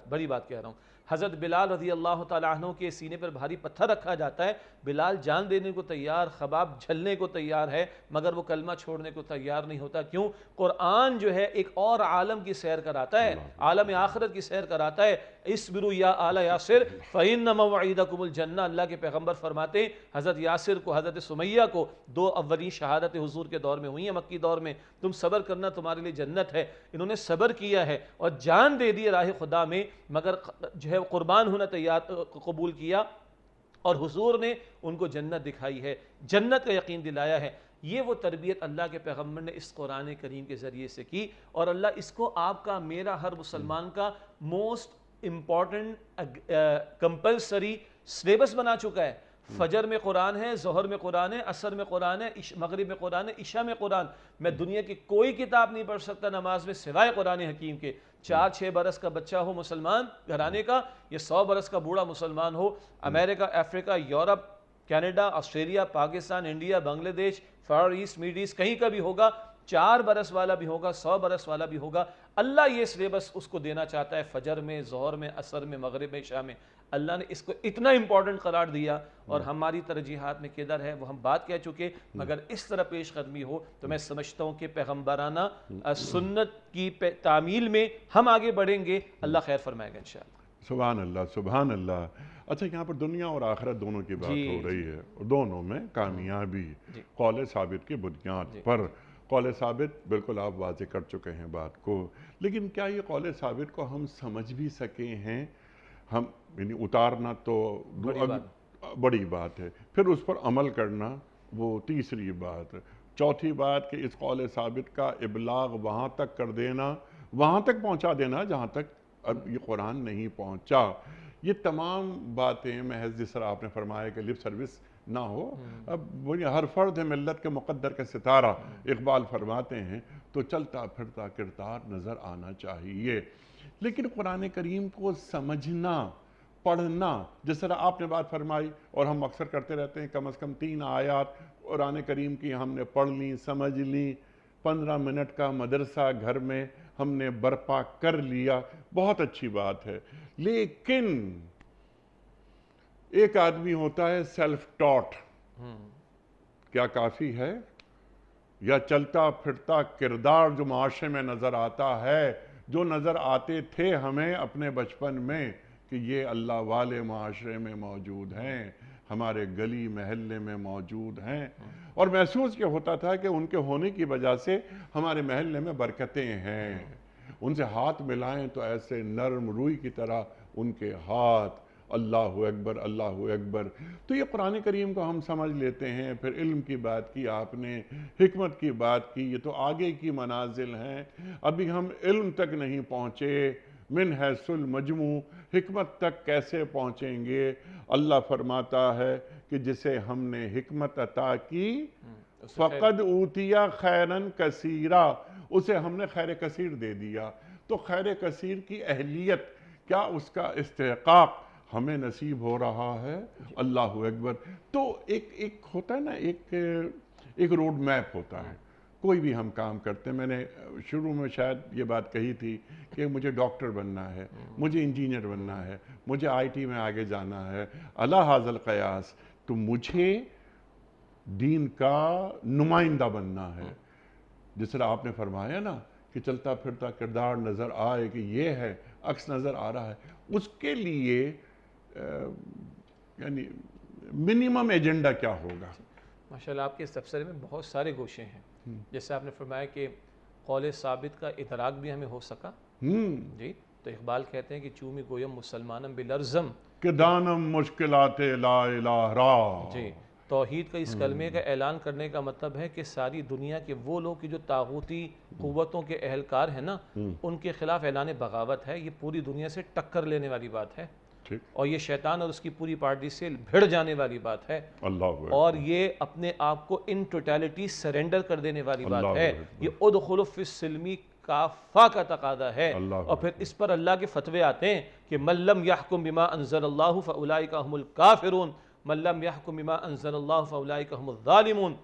بڑی بات کہہ رہا ہوں. حضرت بلال رضی اللہ تعالیٰ عنہ کے سینے پر بھاری پتھر رکھا جاتا ہے، بلال جان دینے کو تیار، خباب جھلنے کو تیار ہے، مگر وہ کلمہ چھوڑنے کو تیار نہیں ہوتا. کیوں؟ قرآن جو ہے ایک اور عالم کی سیر کراتا ہے، عالم آخرت کی سیر کراتا ہے. اصبروا یا آل یاسر فإن موعدکم الجنہ، اللہ کے پیغمبر فرماتے ہیں حضرت یاسر کو، حضرت سمیہ کو، 2 اولین شہادت حضور کے دور میں ہوئی ہیں، مکی دور میں، تم صبر کرنا تمہارے لیے جنت ہے. انہوں نے صبر کیا ہے اور جان دے دی راہ خدا میں، مگر جو ہے قربان ہونا تیار قبول کیا، اور حضور نے ان کو جنت دکھائی ہے، جنت کا یقین دلایا ہے. یہ وہ تربیت اللہ کے پیغمبر نے اس قرآن کریم کے ذریعے سے کی، اور اللہ اس کو آپ کا، میرا، ہر مسلمان کا موسٹ امپورٹنٹ کمپلسری سلیبس بنا چکا ہے. فجر میں قرآن ہے، ظہر میں قرآن ہے، عصر میں قرآن ہے، مغرب میں قرآن ہے، عشاء میں قرآن. میں دنیا کی کوئی کتاب نہیں پڑھ سکتا نماز میں سوائے قرآن حکیم کے. 4-6 برس کا بچہ ہو مسلمان گھرانے کا، یا 100 برس کا بوڑھا مسلمان ہو، امریکہ، افریقہ، یورپ، Canada, Australia, Pakistan, India, Bangladesh, far asset, made asset, کہیں کا بھی ہوگا، 4 برس والا بھی ہوگا، 100 برس والا بھی ہوگا. اللہ یہ سلیبس اس کو دینا چاہتا ہے، فجر میں، ظہر میں، عصر میں، مغرب میں، عشاء میں. اللہ نے اس کو اتنا امپورٹنٹ قرار دیا، اور ہماری ترجیحات میں کدھر ہے وہ ہم بات کہہ چکے. مگر اس طرح پیش قدمی ہو تو میں سمجھتا ہوں کہ پیغمبرانہ سنت کی تعمیل میں ہم آگے بڑھیں گے. اللہ خیر فرمائے گا انشاءاللہ. سبحان اللہ، سبحان اللہ. اچھا، یہاں پر دنیا اور آخرت دونوں کی بات ہو رہی ہے، دونوں میں کامیابی قول ثابت کی بنیاد پر. قول ثابت بالکل آپ واضح کر چکے ہیں بات کو، لیکن کیا یہ قول ثابت کو ہم سمجھ بھی سکے ہیں؟ ہم یعنی اتارنا تو بڑی بات ہے، پھر اس پر عمل کرنا وہ تیسری بات. چوتھی بات کہ اس قول ثابت کا ابلاغ وہاں تک کر دینا، وہاں تک پہنچا دینا جہاں تک اب یہ قرآن نہیں پہنچا. یہ تمام باتیں محض جس طرح آپ نے فرمایا کہ لپ سروس نہ ہو. اب وہ ہر فرد ہے ملت کے مقدر کا ستارہ، اقبال فرماتے ہیں، تو چلتا پھرتا کردار نظر آنا چاہیے. لیکن قرآن کریم کو سمجھنا، پڑھنا، جس طرح آپ نے بات فرمائی اور ہم اکثر کرتے رہتے ہیں، کم از کم 3 آیات قرآن کریم کی ہم نے پڑھ لیں، سمجھ لیں، 15 منٹ کا مدرسہ گھر میں ہم نے برپا کر لیا، بہت اچھی بات ہے. لیکن ایک آدمی ہوتا ہے سیلف ٹاٹ، کیا کافی ہے؟ یا چلتا پھرتا کردار جو معاشرے میں نظر آتا ہے، جو نظر آتے تھے ہمیں اپنے بچپن میں کہ یہ اللہ والے معاشرے میں موجود ہیں، ہمارے گلی محلے میں موجود ہیں، اور محسوس یہ ہوتا تھا کہ ان کے ہونے کی وجہ سے ہمارے محلے میں برکتیں ہیں. ان سے ہاتھ ملائیں تو ایسے نرم روئی کی طرح ان کے ہاتھ، اللہ اکبر اللہ اکبر. تو یہ قرآن کریم کو ہم سمجھ لیتے ہیں. پھر علم کی بات کی آپ نے، حکمت کی بات کی، یہ تو آگے کی منازل ہیں. ابھی ہم علم تک نہیں پہنچے، من حیث المجموع حکمت تک کیسے پہنچیں گے؟ اللہ فرماتا ہے کہ جسے ہم نے حکمت عطا کی فقد اوتیا خیرن کثیرا، اسے ہم نے خیر کثیر دے دیا. تو خیر کثیر کی اہلیت، کیا اس کا استحقاق ہمیں نصیب ہو رہا ہے؟ اللہ اکبر. تو ایک ہوتا ہے نا، ایک روڈ میپ ہوتا ہے. کوئی بھی ہم کام کرتے ہیں، میں نے شروع میں شاید یہ بات کہی تھی کہ مجھے ڈاکٹر بننا ہے، مجھے انجینئر بننا ہے، مجھے آئی ٹی میں آگے جانا ہے، علی ھذا القیاس، تو مجھے دین کا نمائندہ بننا ہے. جس طرح آپ نے فرمایا نا کہ چلتا پھرتا کردار نظر آئے کہ یہ ہے، عکس نظر آ رہا ہے، اس کے لیے یعنی منیمم ایجنڈا کیا ہوگا؟ ماشاءاللہ آپ کے اس تبصرے میں بہت سارے گوشے ہیں. جیسے آپ نے فرمایا کہ قول ثابت کا ادراک بھی ہمیں ہو سکا. جی، تو اقبال کہتے ہیں کہ چومی گویم مسلمانم بلرزم کہ دانم مشکلات لا الہ را. جی، توحید کا اس کلمے کا اعلان کرنے کا مطلب ہے کہ ساری دنیا کے وہ لوگ کی جو طاغوتی قوتوں کے اہلکار ہیں نا، ان کے خلاف اعلان بغاوت ہے. یہ پوری دنیا سے ٹکر لینے والی بات ہے، اور یہ شیطان اور اس کی پوری پارٹی سے بھڑ جانے والی بات ہے، اور یہ اپنے آپ کو ان ٹوٹیلٹی سرنڈر کر دینے والی بات ہے. یہ ادخلوا فی السلم کافہ کا تقاضا ہے. اور پھر اس پر اللہ کے فتوے آتے ہیں کہ من لم یحکم بما انزل اللہ فاولئک هم الکافرون، من لم یحکم بما انزل اللہ فاولئک هم الظالمون،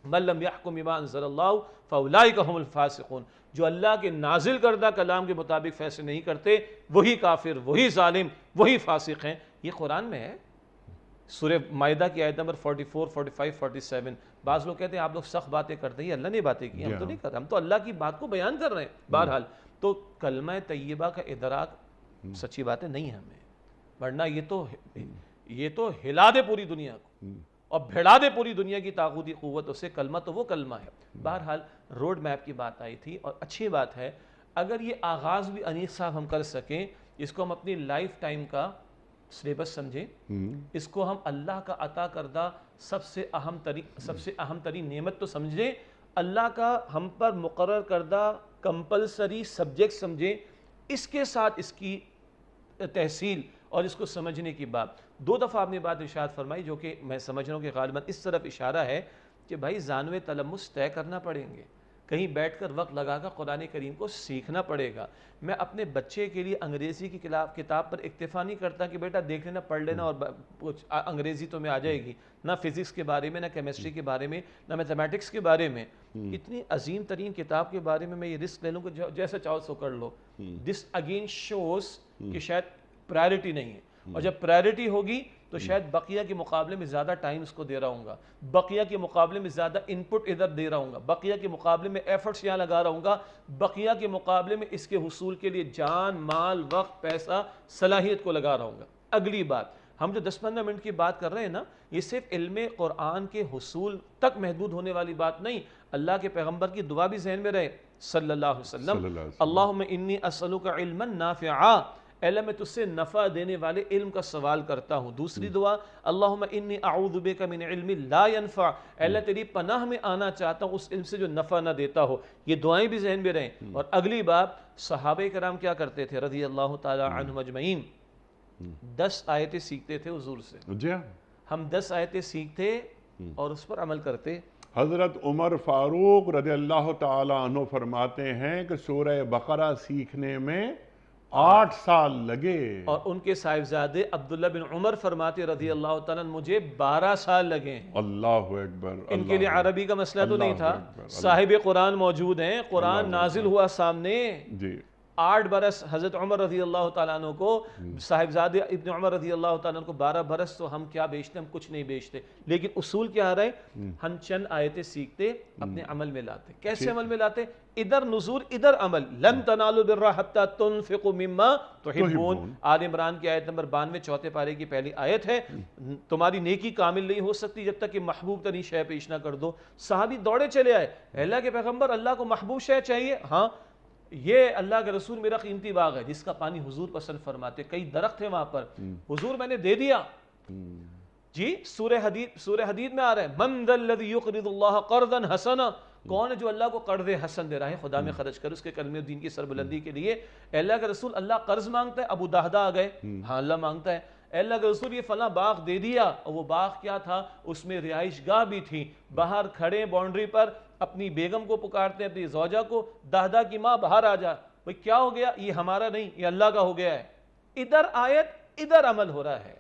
من لم یحکم بما انزل اللہ فاولئک هم الفاسقون. جو اللہ کے نازل کردہ کلام کے مطابق فیصلے نہیں کرتے، وہی کافر، وہی ظالم، وہی فاسق ہیں. یہ قرآن میں ہے، سورہ مائدہ کی آیت نمبر 44، 45، 47. بعض لوگ کہتے ہیں آپ لوگ سخت باتیں کرتے ہیں، اللہ نے باتیں کی، ہم تو نہیں کر رہے، ہم تو اللہ کی بات کو بیان کر رہے ہیں. بہرحال تو کلمہ طیبہ کا ادراک سچی باتیں نہیں ہمیں، ورنہ یہ تو ہلا دے پوری دنیا کو اور بھیڑا دے پوری دنیا کی طاغوتی قوتوں سے. کلمہ تو وہ کلمہ ہے. بہرحال روڈ میپ کی بات آئی تھی، اور اچھی بات ہے اگر یہ آغاز بھی انیس صاحب ہم کر سکیں، اس کو ہم اپنی لائف ٹائم کا سلیبس سمجھیں، اس کو ہم اللہ کا عطا کردہ سب سے اہم ترین نعمت تو سمجھیں، اللہ کا ہم پر مقرر کردہ کمپلسری سبجیکٹ سمجھیں، اس کے ساتھ اس کی تحصیل اور اس کو سمجھنے کی بات. 2 دفعہ آپ نے بات ارشاد فرمائی جو کہ میں سمجھ رہا ہوں کہ غالباً اس طرف اشارہ ہے کہ بھائی زانوِ تلمس طے کرنا پڑیں گے، کہیں بیٹھ کر وقت لگا کر قرآن کریم کو سیکھنا پڑے گا. میں اپنے بچے کے لیے انگریزی کی کتاب پر اکتفا نہیں کرتا کہ بیٹا دیکھ لینا، پڑھ لینا اور کچھ انگریزی تو میں آ جائے گی. نہ فزکس کے بارے میں، نہ کیمسٹری کے بارے میں، نہ میتھمیٹکس کے بارے میں. اتنی عظیم ترین کتاب کے بارے میں میں یہ رسک لے لوں کہ جیسا چاہو سو کر لو. دس اگین شوز کہ شاید پرائرٹی نہیں ہے، اور جب پرائرٹی ہوگی تو شاید بقیہ کے مقابلے میں زیادہ ٹائم اس کو دے رہا ہوں گا، بقیہ کے مقابلے میں زیادہ انپٹ ادھر دے رہا ہوں گا، بقیہ کے مقابلے میں ایفرٹس یہاں لگا رہا ہوں گا، بقیہ کے مقابلے میں اس کے حصول کے لیے جان، مال، وقت، پیسہ، صلاحیت کو لگا رہا ہوں گا. اگلی بات، ہم جو 10-15 منٹ کی بات کر رہے ہیں نا، یہ صرف علم قرآن کے حصول تک محدود ہونے والی بات نہیں. اللہ کے پیغمبر کی دعا بھی ذہن میں رہے صلی اللہ علیہ وسلم، اللہم انی اسألک علما نافعا، اے اللہ میں تجھ سے نفع دینے والے علم کا سوال کرتا ہوں. دوسری دعا اللہم انی اعوذ بک من علم لا ينفع، اے اللہ تیری پناہ میں آنا چاہتا ہوں اس علم سے جو نفع نہ دیتا ہو. یہ دعائیں بھی ذہن میں رہیں. اور اگلی بات صحابہ کرام کیا کرتے تھے رضی اللہ تعالی عنہم اجمعین؟ 10 آیتیں سیکھتے تھے حضور سے. جی ہاں، ہم 10 آیتیں سیکھتے اور اس پر عمل کرتے. حضرت عمر فاروق رضی اللہ تعالی عنہ فرماتے ہیں کہ سورہ بقرہ سیکھنے میں 8 سال لگے. اور ان کے صاحبزادے عبداللہ بن عمر فرماتے رضی اللہ تعالیٰ مجھے 12 سال لگے. اللہ اکبر. ان کے لیے عربی کا مسئلہ تو نہیں تھا. صاحب قرآن موجود ہیں، قرآن نازل ہوا سامنے. جی 8 برس حضرت عمر رضی اللہ تعالیٰ عنہ کو، صاحبزادے ابن عمر رضی اللہ تعالیٰ عنہ کو 12 برس، تو ہم کیا بیچتے؟ ہم کچھ نہیں بیچتے. لیکن اصول کیا رہے؟ ہم چند آیتیں سیکھتے اپنے عمل میں لاتے. کیسے عمل میں لاتے؟ ادھر نزول ادھر عمل. لن تنالوا البر حتى تنفقوا مما تحبون. آل عمران کی آیت نمبر 92 چوتھے پارے کی پہلی آیت ہے. تمہاری نیکی کامل نہیں ہو سکتی جب تک کہ محبوب ترین شے پیش نہ کر دو. صحابی دوڑے چلے آئے، اللہ کے پیغمبر اللہ کو محبوب شے چاہیے. ہاں یہ اللہ کے رسول میرا قیمتی باغ ہے جس کا پانی حضور پسند فرماتے، کئی درخت ہیں وہاں پر، حضور میں نے دے دیا. جی سورہ حدید میں آ رہا ہے من ذا الذی یقرض اللہ قرضا حسنا، کون ہے جو اللہ کو قرض حسن دے رہا ہے؟ خدا میں خرچ کر اس کے کلمے دین کی سربلندی کے لیے. اے اللہ کے رسول اللہ قرض مانگتا ہے؟ ابو دہدا آ گئے، ہاں اللہ مانگتا ہے. اے اللہ کے رسول یہ فلاں باغ دے دیا، اور وہ باغ کیا تھا؟ اس میں رہائش گاہ بھی تھی. باہر کھڑے باؤنڈری پر اپنی بیگم کو پکارتے ہیں، اپنی زوجہ کو، دہدا کی ماں باہر آ جا. بھئی کیا ہو گیا؟ یہ ہمارا نہیں، یہ اللہ کا ہو گیا ہے. ادھر آیت ادھر عمل ہو رہا ہے.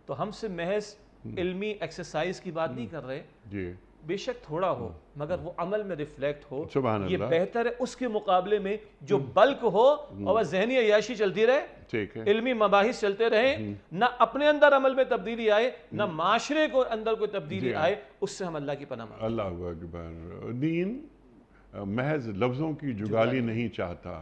تو ہم سے محض علمی ایکسرسائز کی بات نہیں کر رہے. جی بے شک تھوڑا ہو مگر وہ عمل میں ریفلیکٹ ہو. سبحان یہ اللہ. بہتر ہے اس کے مقابلے میں جو بلک ہو اور ذہنی عیاشی چلتی رہے، ٹھیک ہے. علمی مباحث چلتے رہیں، نہ اپنے اندر عمل میں تبدیلی آئے نہ معاشرے کو اندر کوئی تبدیلی آئے. اس سے ہم اللہ کی پناہ مانگتے ہیں. اللہ اکبر. دین محض لفظوں کی جگالی نہیں چاہتا،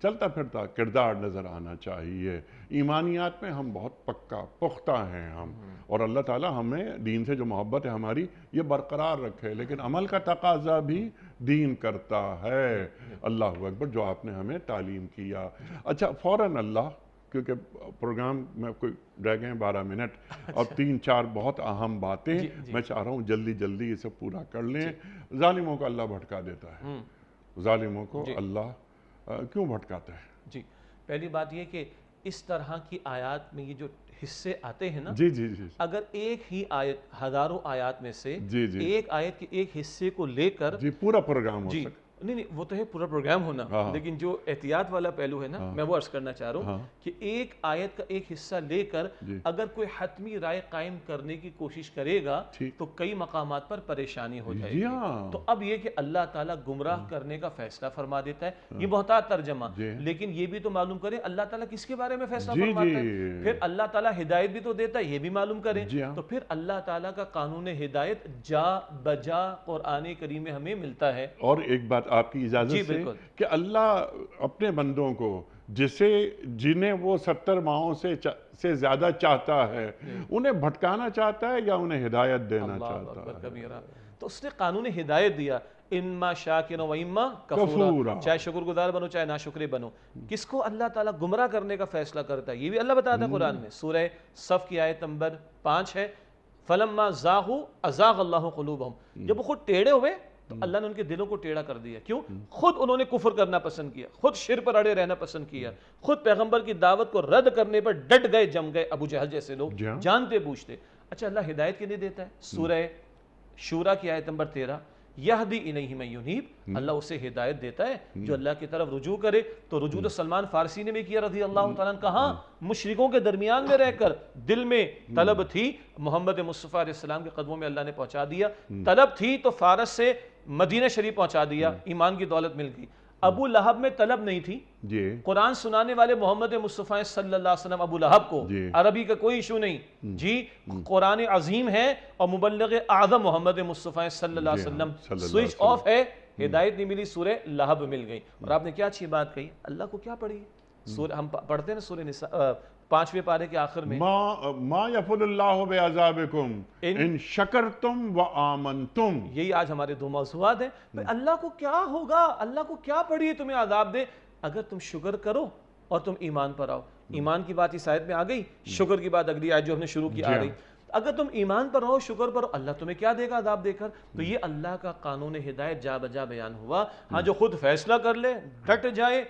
چلتا پھرتا کردار نظر آنا چاہیے. ایمانیات میں ہم بہت پکا پختہ ہیں ہم، اور اللہ تعالیٰ ہمیں دین سے جو محبت ہے ہماری یہ برقرار رکھے. لیکن عمل کا تقاضا بھی دین کرتا ہے. اللہ اکبر. جو آپ نے ہمیں تعلیم کیا. اچھا فوراً اللہ، کیونکہ پروگرام میں کوئی رہ گئے ہیں 12 منٹ اور 3-4 بہت اہم باتیں میں چاہ رہا ہوں جلدی جلدی اسے پورا کر لیں. ظالموں کو اللہ بھٹکا دیتا ہے. ظالموں کو اللہ کیوں بھٹکاتا ہے؟ جی پہلی بات یہ کہ اس طرح کی آیات میں یہ جو حصے آتے ہیں نا، جی جی جی اگر ایک ہی آیت ہزاروں آیات میں سے جی جی ایک آیت کے ایک حصے کو لے کر جی پورا پروگرام ہو جی سکتا. نہیں وہ تو ہے پورا پروگرام ہونا، لیکن جو احتیاط والا پہلو ہے نا میں وہ عرض کرنا چاہ رہا ہوں کہ ایک آیت کا ایک حصہ لے کر اگر کوئی حتمی رائے قائم کرنے کی کوشش کرے گا تو کئی مقامات پر پریشانی ہو جائے گی. تو اب یہ کہ اللہ تعالیٰ گمراہ کرنے کا فیصلہ فرما دیتا ہے، یہ محتاط ترجمہ. لیکن یہ بھی تو معلوم کریں اللہ تعالیٰ کس کے بارے میں فیصلہ فرماتا ہے، پھر اللہ تعالیٰ ہدایت بھی تو دیتا ہے، یہ بھی معلوم کریں. تو پھر اللہ تعالیٰ کا قانون ہدایت جا بجا قرآن کریم میں ہمیں ملتا ہے. اور ایک بات آپ کی اجازت سے کہ اللہ اپنے بندوں کو جنہیں وہ 70 ماہوں سے زیادہ چاہتا ہے انہیں بھٹکانا چاہتا ہے یا انہیں ہدایت دینا چاہتا ہے؟ تو اس نے قانون ہدایت دیا، اما شاکر و اما کفورا، چاہے شکر گزار بنو چاہے ناشکر بنو. کس کو اللہ تعالیٰ گمراہ کرنے کا فیصلہ کرتا ہے یہ بھی اللہ بتاتا ہے قرآن میں. سورہ صف کی آیت نمبر 5 ہے فَلَمَّا زَاغُوا أَزَاغَ اللَّهُ قُلُوبَهُمْ. جب وہ خود ٹیڑے ہوئے تو اللہ نے ان کے دلوں کو ٹیڑھا کر دیا. کیوں؟ خود انہوں نے کفر کرنا پسند کیا، خود شر پر اڑے رہنا پسند کیا، خود پیغمبر کی دعوت کو رد کرنے پر ڈٹ گئے جم گئے. ابو جہل جیسے لوگ جانتے بوجھتے. اچھا اللہ ہدایت کے لیے دیتا ہے. سورہ شورا کی آیت نمبر 13 یہدی الیہ من ینیب، اللہ اسے ہدایت دیتا ہے جو اللہ کی طرف رجوع کرے. تو رجوع تو سلمان فارسی نے بھی کیا رضی اللہ تعالیٰ عنہ. کہاں؟ مشرکوں کے درمیان میں رہ کر دل میں طلب تھی، محمد مصطفیٰ علیہ السلام کے قدموں میں اللہ نے پہنچا دیا. طلب تھی تو فارس سے مدینہ شریف پہنچا دیا، ایمان کی دولت مل گئی. ابو لہب میں طلب نہیں تھی. قرآن سنانے والے محمد مصطفیٰ صلی اللہ علیہ وسلم ابو لہب کو عربی کا کوئی ایشو نہیں. جی قرآن عظیم ہے اور مبلغ اعظم محمد مصطفیٰ صلی اللہ علیہ وسلم سوئچ آف ہے، ہدایت نہیں ملی، سورہ لہب مل گئی. اور آپ نے کیا اچھی بات کہی، اللہ کو کیا پڑھی. ہم پڑھتے ہیں نا سورہ نساء 5ویں پارے کے آخر میں ما یفعل اللہ بعذابکم ان شکرتم و آمنتم. یہی آج ہمارے 2 موضوعات ہیں. اللہ کو کیا ہوگا، اللہ کو کیا پڑھی تمہیں عذاب دے اگر تم شکر کرو اور تم ایمان پر آؤ. ایمان کی بات اس آیت میں آ گئی، شکر کی بات اگلی آیت جو ہم نے شروع کی آ گئی۔ اگر تم ایمان پر رہو، شکر پر رہو، اللہ تمہیں کیا دے گا عذاب دے کر؟ تو یہ اللہ کا قانون ہدایت جا بجا بیان ہوا۔ ہاں جو خود فیصلہ کر لے، ڈٹ جائے،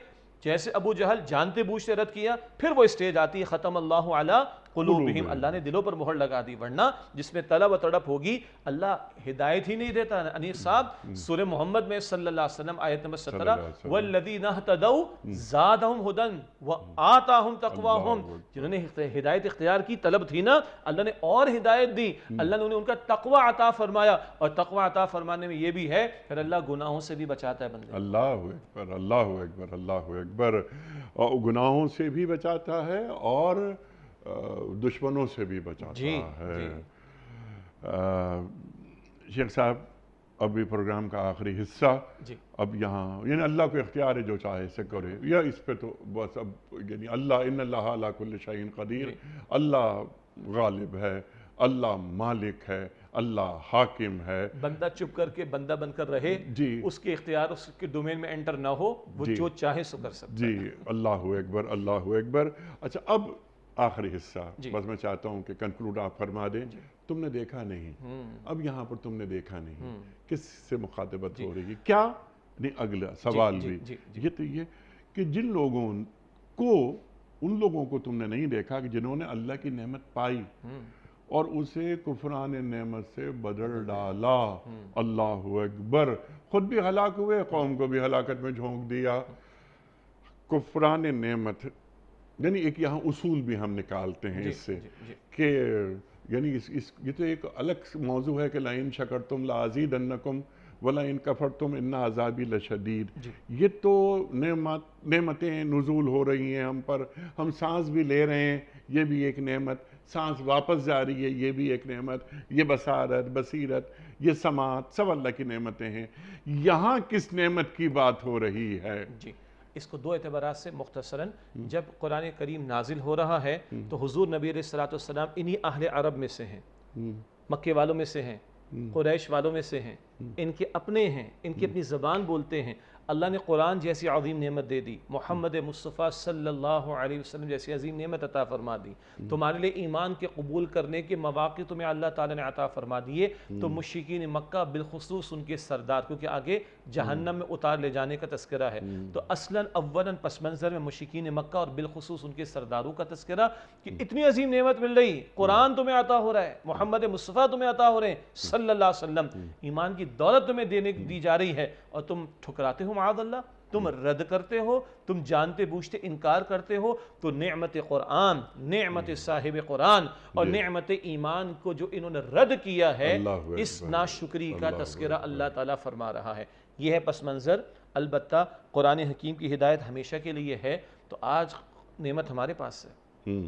جیسے ابو جہل جانتے بوجھتے رد کیا، پھر وہ اسٹیج آتی ہے ختم اللہ علی قلوبہم، اللہ نے دلوں پر مہر لگا دی۔ ورنہ جس میں طلب و تڑپ ہوگی اللہ ہدایت ہی نہیں دیتا۔ انیس صاحب سورہ محمد میں صلی اللہ علیہ وسلم آیت نمبر 17 والذین اہتدوا زادہم ھدی وآتاہم تقواہم، جنہوں نے ہدایت اختیار کی، طلب تھی نا، اللہ نے اور ہدایت دی، اللہ نے انہیں ان کا تقوی عطا فرمایا، اور تقوی عطا فرمانے میں یہ بھی ہے پھر اللہ گناہوں سے بھی بچاتا ہے بندے۔ اللہ اکبر، اللہ اکبر، اللہ اکبر، اور گناہوں سے بھی بچاتا ہے اور دشمنوں سے بھی بچاتا ہے۔ شیخ صاحب ابھی پروگرام کا آخری حصہ، اب یہاں یعنی اللہ کو اختیار ہے جو چاہے سے کرے، یا اس پہ تو بس اب یعنی اللہ ان اللہ علی کل شیء قدیر، اللہ غالب ہے، اللہ مالک ہے، اللہ حاکم ہے۔ بندہ چپ کر کے بندہ بن کر رہے، اس کے اختیار اس کے ڈومین میں انٹر نہ ہو، وہ جو چاہے سو کر سکتا ہے۔ جی اللہ اکبر، اللہ اکبر۔ اچھا اب آخری حصہ، بس میں چاہتا ہوں کہ کنکلوڈ آپ فرما دیں۔ تم نے دیکھا نہیں، اب یہاں پر تم نے دیکھا نہیں، کس سے مخاطبت ہو رہی ہے؟ کیا نہیں، اگلا سوال بھی یہ تو یہ کہ جن لوگوں کو، ان لوگوں کو تم نے نہیں دیکھا کہ جنہوں نے اللہ کی نعمت پائی اور اسے کفران نعمت سے بدل ڈالا۔ اللہ اکبر، خود بھی ہلاک ہوئے، قوم کو بھی ہلاکت میں جھونک دیا۔ کفران نعمت یعنی ایک یہاں اصول بھی ہم نکالتے ہیں اس سے کہ یعنی یہ تو ایک الگ موضوع ہے کہ لَإِن شَكَرْتُمْ لَأَزِيدَنَّكُمْ وَلَإِن كَفَرْتُمْ إِنَّ عَذَابِي لَشَدِيدٌ۔ یہ تو نعمتیں نزول ہو رہی ہیں ہم پر، ہم سانس بھی لے رہے ہیں، یہ بھی ایک نعمت، سانس واپس جا رہی ہے، یہ بھی ایک نعمت، یہ بصارت، بصیرت، یہ سماعت، سب اللہ کی نعمتیں ہیں۔ یہاں کس نعمت کی بات ہو رہی ہے؟ جی اس کو دو اعتبارات سے مختصراً، جب قرآن کریم نازل ہو رہا ہے تو حضور نبی علیہ السلام انہی اہل عرب میں سے ہیں، مکے والوں میں سے ہیں، قریش والوں میں سے ہیں، ان کے اپنے ہیں، ان کی اپنی زبان بولتے ہیں۔ اللہ نے قرآن جیسی عظیم نعمت دے دی، محمد مصطفیٰ صلی اللہ علیہ وسلم جیسی عظیم نعمت عطا فرما دی، تمہارے لیے ایمان کے قبول کرنے کے مواقع تمہیں اللہ تعالیٰ نے عطا فرما دیے، تو مشرکین مکہ بالخصوص ان کے سردار، کیونکہ آگے جہنم میں اتار لے جانے کا تذکرہ ہے، تو اصلاً اولاً پس منظر میں مشرکین مکہ اور بالخصوص ان کے سرداروں کا تذکرہ کہ اتنی عظیم نعمت مل رہی، قرآن تمہیں عطا ہو رہا ہے، محمد مصطفیٰ تمہیں عطا ہو رہے ہیں صلی اللہ علیہ وسلم، ایمان کی دولت تمہیں دی جا رہی ہے، اور تم ٹھکراتے ہو معاذ اللہ، تم رد کرتے ہو، تم جانتے بوجھتے انکار کرتے ہو، تو نعمت قرآن، نعمت صاحب قرآن اور نعمت ایمان کو جو انہوں نے رد کیا ہے، اس ناشکری کا تذکرہ اللہ تعالیٰ فرما رہا ہے۔ یہ ہے پس منظر۔ البتہ قرآن حکیم کی ہدایت ہمیشہ کے لیے ہے، تو آج نعمت ہمارے پاس ہے،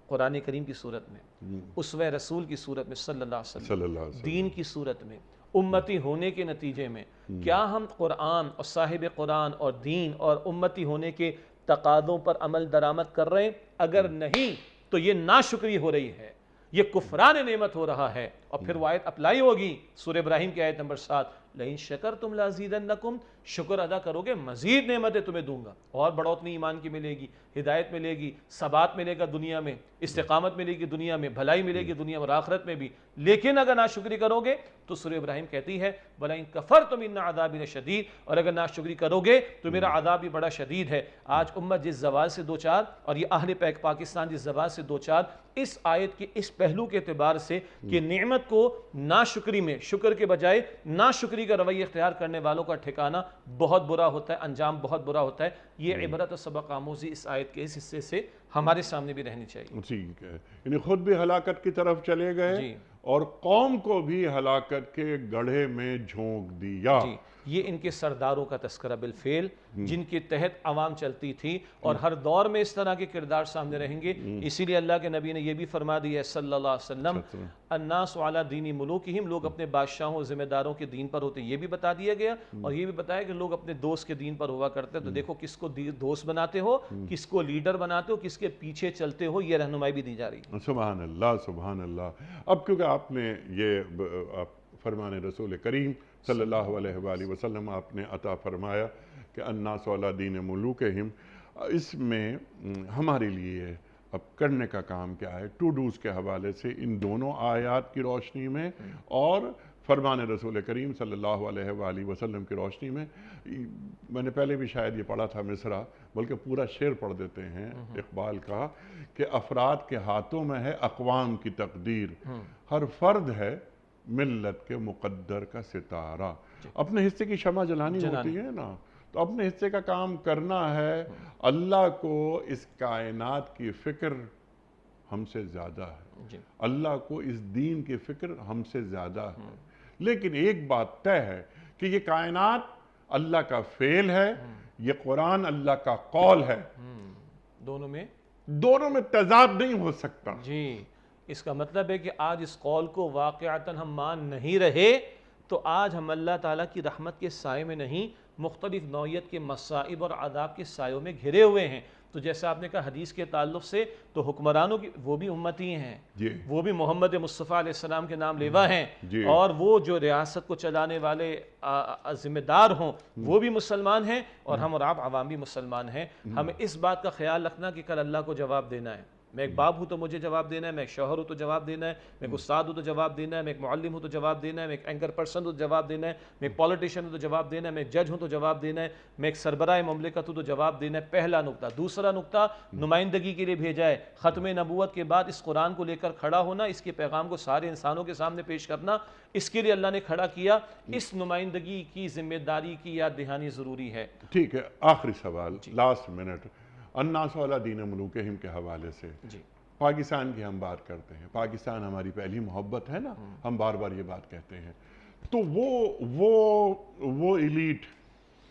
قرآن کریم کی صورت میں، اسوہ رسول کی صورت میں صلی اللہ علیہ وسلم، دین کی صورت میں، امتی ہونے کے نتیجے میں، کیا ہم قرآن اور صاحب قرآن اور دین اور امتی ہونے کے تقاضوں پر عمل درآمد کر رہے ہیں؟ اگر نہیں تو یہ ناشکری ہو رہی ہے، یہ کفران نعمت ہو رہا ہے، اور پھر وہ آیت اپلائی ہوگی سورہ ابراہیم کی آیت نمبر 7، لَإِن شَكَرْتُمْ لَأَزِيدَنَّكُمْ، شکر ادا کرو گے مزید نعمتیں تمہیں دوں گا، اور بڑھوتری ایمان کی ملے گی، ہدایت ملے گی، ثبات ملے گا دنیا میں، استقامت ملے گی دنیا میں، بھلائی ملے گی دنیا اور آخرت میں بھی۔ لیکن اگر ناشکری کرو گے تو سورہ ابراہیم کہتی ہے وَلَئِن كَفَرْتُمْ إِنَّ عَذَابِي لَشَدِيدٌ، اور اگر ناشکری کرو گے تو میرا عذاب بھی بڑا شدید ہے۔ آج امت جس زوال سے دوچار، اور یہ اہل پاکستان جس زوال سے دوچار، اس آیت کے اس پہلو کے اعتبار سے کہ نعمت کو ناشکری میں، شکر کے بجائے ناشکری کا رویہ اختیار کرنے والوں کا ٹھکانہ بہت برا ہوتا ہے، انجام بہت برا ہوتا ہے، یہ عبرت و سبق آموزی اس آیت کے اس حصے سے ہمارے سامنے بھی رہنی چاہیے۔ ٹھیک ہے، یعنی خود بھی ہلاکت کی طرف چلے گئے اور قوم کو بھی ہلاکت کے گڑھے میں جھونک دیا۔ یہ ان کے سرداروں کا تذکرہ بالفعل، جن کے تحت عوام چلتی تھی، اور ہر دور میں اس طرح کے کردار سامنے رہیں گے۔ اسی لیے اللہ کے نبی نے یہ بھی فرما دیا ہے صلی اللہ علیہ وسلم، الناس علی دین ملوکہم، لوگ اپنے بادشاہوں اور ذمہ داروں کے دین پر ہوتے، یہ بھی بتا دیا گیا، اور یہ بھی بتایا کہ لوگ اپنے دوست کے دین پر ہوا کرتے، تو دیکھو کس کو دوست بناتے ہو، کس کو لیڈر بناتے ہو، کس کے پیچھے چلتے ہو، یہ رہنمائی بھی دی جا رہی ہے۔ سبحان اللہ، سبحان اللہ۔ اب کیونکہ آپ نے یہ فرمان رسول کریم صلی اللہ علیہ وآلہ وسلم آپ نے عطا فرمایا کہ الناس علی دین ملوکہم، اس میں ہمارے لیے اب کرنے کا کام کیا ہے؟ ٹو ڈوز کے حوالے سے ان دونوں آیات کی روشنی میں اور فرمان رسول کریم صلی اللہ علیہ وآلہ وسلم کی روشنی میں، میں نے پہلے بھی شاید یہ پڑھا تھا مصرع، بلکہ پورا شعر پڑھ دیتے ہیں اقبال کا کہ افراد کے ہاتھوں میں ہے اقوام کی تقدیر، ہر فرد ہے ملت کے مقدر کا ستارہ۔ اپنے حصے کی شمع جلانی ہوتی ہے نا، تو اپنے حصے کا کام کرنا ہے۔ اللہ کو اس کائنات کی فکر ہم سے زیادہ ہے، اللہ کو اس دین کی فکر ہم سے زیادہ ہے، لیکن ایک بات طے ہے کہ یہ کائنات اللہ کا فعل ہے، یہ قرآن اللہ کا قول ہے، دونوں میں تضاد نہیں ہو سکتا۔ جی، اس کا مطلب ہے کہ آج اس قول کو واقعتاً ہم مان نہیں رہے تو آج ہم اللہ تعالیٰ کی رحمت کے سائے میں نہیں، مختلف نوعیت کے مصائب اور عذاب کے سائوں میں گھرے ہوئے ہیں۔ تو جیسا آپ نے کہا حدیث کے تعلق سے، تو حکمرانوں کی وہ بھی امتی ہیں، وہ بھی محمد مصطفیٰ علیہ السلام کے نام لیوا ہیں، اور وہ جو ریاست کو چلانے والے ذمہ دار ہوں وہ بھی مسلمان ہیں، اور ہم اور آپ عوام بھی مسلمان ہیں۔ ہمیں اس بات کا خیال رکھنا کہ کل اللہ کو جواب دینا ہے۔ میں ایک باپ ہوں تو مجھے جواب دینا ہے، میں ایک شوہر ہوں تو جواب دینا ہے، میں ایک استاد ہوں تو جواب دینا ہے، میں ایک معلم ہوں تو جواب دینا ہے، میں ایک اینکر پرسن ہوں تو جواب دینا ہے، میں ایک پولیٹیشین ہوں تو جواب دینا ہے، میں ایک جج ہوں تو جواب دینا ہے، میں ایک سربراہ مملکت ہوں تو جواب دینا ہے۔ پہلا نقطہ۔ دوسرا نقطہ، نمائندگی کے لیے بھیجا ہے، ختم نبوت کے بعد اس قرآن کو لے کر کھڑا ہونا، اس کے پیغام کو سارے انسانوں کے سامنے پیش کرنا، اس کے لیے اللہ نے کھڑا کیا۔ اس نمائندگی کی ذمہ داری کی یاد دہانی ضروری ہے۔ ٹھیک ہے، آخری سوال، لاسٹ منٹ، الناس علی دین ملوکہم کے حوالے سے پاکستان کی ہم بات کرتے ہیں، پاکستان ہماری پہلی محبت ہے نا، ہم بار بار یہ بات کہتے ہیں، تو وہ ایلیٹ،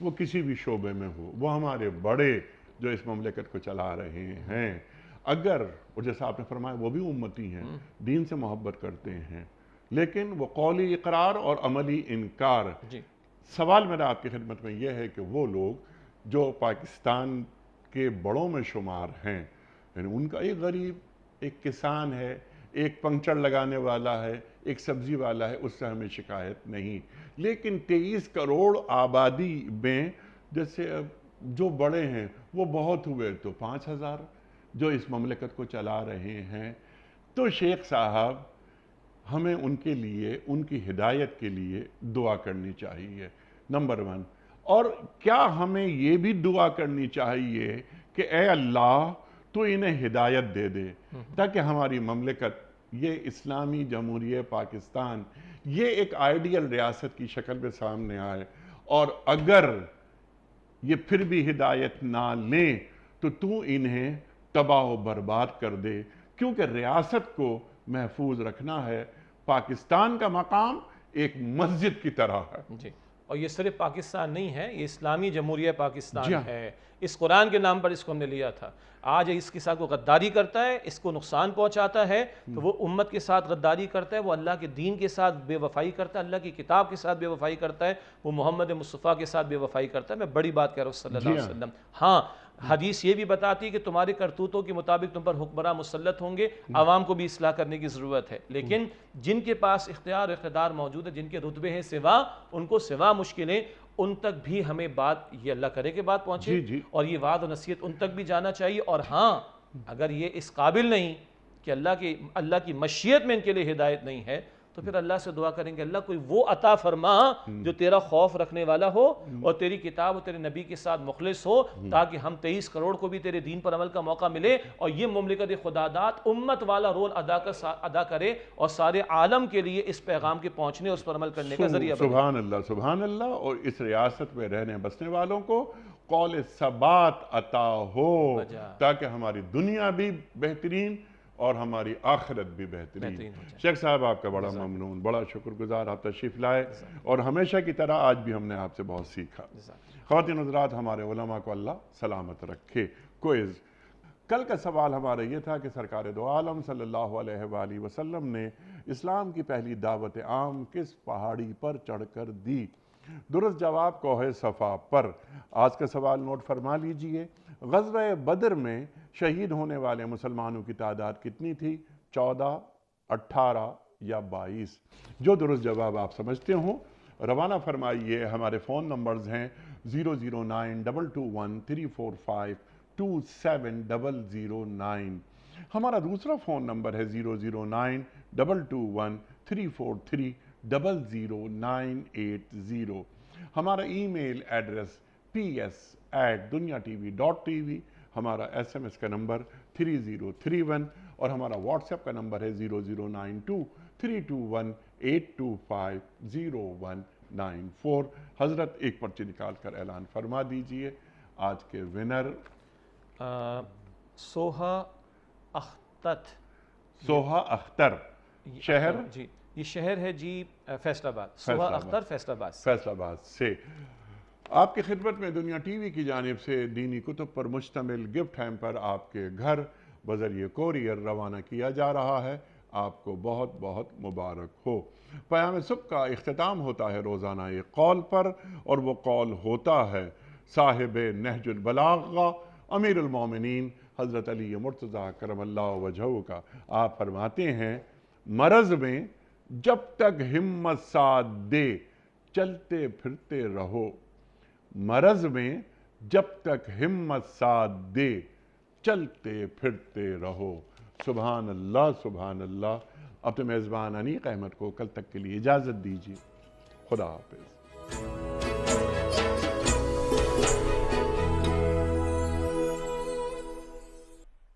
وہ کسی بھی شعبے میں ہو، وہ ہمارے بڑے جو اس مملکت کو چلا رہے ہیں، اگر اور جیسا آپ نے فرمایا وہ بھی امتی ہیں، دین سے محبت کرتے ہیں، لیکن وہ قولی اقرار اور عملی انکار۔ سوال میرا آپ کی خدمت میں یہ ہے کہ وہ لوگ جو پاکستان کے بڑوں میں شمار ہیں، یعنی ان کا ایک غریب، ایک کسان ہے، ایک پنکچر لگانے والا ہے، ایک سبزی والا ہے، اس سے ہمیں شکایت نہیں، لیکن 23 کروڑ آبادی میں جیسے جو بڑے ہیں وہ بہت ہوئے تو 5000 جو اس مملکت کو چلا رہے ہیں، تو شیخ صاحب ہمیں ان کے لیے، ان کی ہدایت کے لیے دعا کرنی چاہیے، نمبر 1۔ اور کیا ہمیں یہ بھی دعا کرنی چاہیے کہ اے اللہ تو انہیں ہدایت دے دے تاکہ ہماری مملکت، یہ اسلامی جمہوریہ پاکستان، یہ ایک آئیڈیل ریاست کی شکل میں سامنے آئے، اور اگر یہ پھر بھی ہدایت نہ لیں تو انہیں تباہ و برباد کر دے، کیونکہ ریاست کو محفوظ رکھنا ہے۔ پاکستان کا مقام ایک مسجد کی طرح ہے، اور یہ صرف پاکستان نہیں ہے، یہ اسلامی جمہوریہ پاکستان ہے۔ اس قرآن کے نام پر اس کو ہم نے لیا تھا۔ آج اس کے ساتھ وہ غداری کرتا ہے، اس کو نقصان پہنچاتا ہے، تو وہ امت کے ساتھ غداری کرتا ہے، وہ اللہ کے دین کے ساتھ بے وفائی کرتا ہے، اللہ کی کتاب کے ساتھ بے وفائی کرتا ہے، وہ محمد مصطفیٰ کے ساتھ بے وفائی کرتا ہے۔ میں بڑی بات کہہ رہا ہوں صلی اللہ علیہ وسلم۔ ہاں، حدیث یہ بھی بتاتی ہے کہ تمہارے کرتوتوں کے مطابق تم پر حکمراں مسلط ہوں گے، عوام کو بھی اصلاح کرنے کی ضرورت ہے، لیکن جن کے پاس اختیار و اقتدار موجود ہے، جن کے رتبے ہیں سوا، ان کو سوا مشکلیں، ان تک بھی ہمیں بات، یہ اللہ کرے کہ بات پہنچے، اور یہ وعظ و نصیحت ان تک بھی جانا چاہیے۔ اور ہاں، اگر یہ اس قابل نہیں کہ اللہ کی مشیت میں ان کے لیے ہدایت نہیں ہے، تو پھر اللہ سے دعا کریں گے اللہ کوئی وہ عطا فرما جو تیرا خوف رکھنے والا ہو اور تیری کتاب اور تیرے نبی کے ساتھ مخلص ہو، تاکہ ہم 23 کروڑ کو بھی تیرے دین پر عمل کا موقع ملے، اور یہ مملکت خداداد امت والا رول ادا کرے اور سارے عالم کے لیے اس پیغام کے پہنچنے اور اس پر عمل کرنے کا ذریعہ بنے۔ سبحان اللہ، سبحان اللہ۔ اور اس ریاست میں رہنے بسنے والوں کو قول ثبات عطا ہو تاکہ ہماری دنیا بھی بہترین اور ہماری آخرت بھی بہترین۔ شیخ صاحب آپ کا بڑا ممنون، بڑا شکر گزار، آپ تشریف لائے، اور ہمیشہ کی طرح آج بھی ہم نے آپ سے بہت سیکھا۔ خواتین حضرات، ہمارے علماء کو اللہ سلامت رکھے۔ کوئز کل کا سوال ہمارا یہ تھا کہ سرکار دو عالم صلی اللہ علیہ وآلہ وسلم نے اسلام کی پہلی دعوت عام کس پہاڑی پر چڑھ کر دی؟ درست جواب کوہ صفا پر۔ آج کا سوال نوٹ فرما لیجئے، غزوہ بدر میں شہید ہونے والے مسلمانوں کی تعداد کتنی تھی؟ 14، 18 یا 22؟ جو درست جواب آپ سمجھتے ہوں روانہ فرمائیے۔ ہمارے فون نمبرز ہیں 009221345 00927 ہمارا دوسرا فون نمبر ہے 0092234300980 ہمارا ای میل ایڈریس ps@dunyatv.tv ہمارا SMS کا نمبر 3031 اور ہمارا واٹس ایپ کا نمبر ہے 0092321825019 حضرت ایک پرچی نکال کر اعلان فرما دیجئے آج کے ونر سوہا اختر شہر جی یہ شہر ہے جی فیصل آباد سوہا اختر فیصل آباد سے آپ کی خدمت میں دنیا ٹی وی کی جانب سے دینی کتب پر مشتمل گفٹ ہیمپر آپ کے گھر بذریعہ کوریئر روانہ کیا جا رہا ہے آپ کو بہت بہت مبارک ہو پیام صبح کا اختتام ہوتا ہے روزانہ ایک قول پر اور وہ قول ہوتا ہے صاحب نہج البلاغہ امیر المومنین حضرت علی مرتضیٰ کرم اللہ وجہہ کا آپ فرماتے ہیں مرض میں جب تک ہمت ساتھ دے چلتے پھرتے رہو مرض میں جب تک ہمت ساتھ دے چلتے پھرتے رہو سبحان اللہ سبحان اللہ اپنے میزبان انیق احمد کو کل تک کے لیے اجازت دیجیے خدا حافظ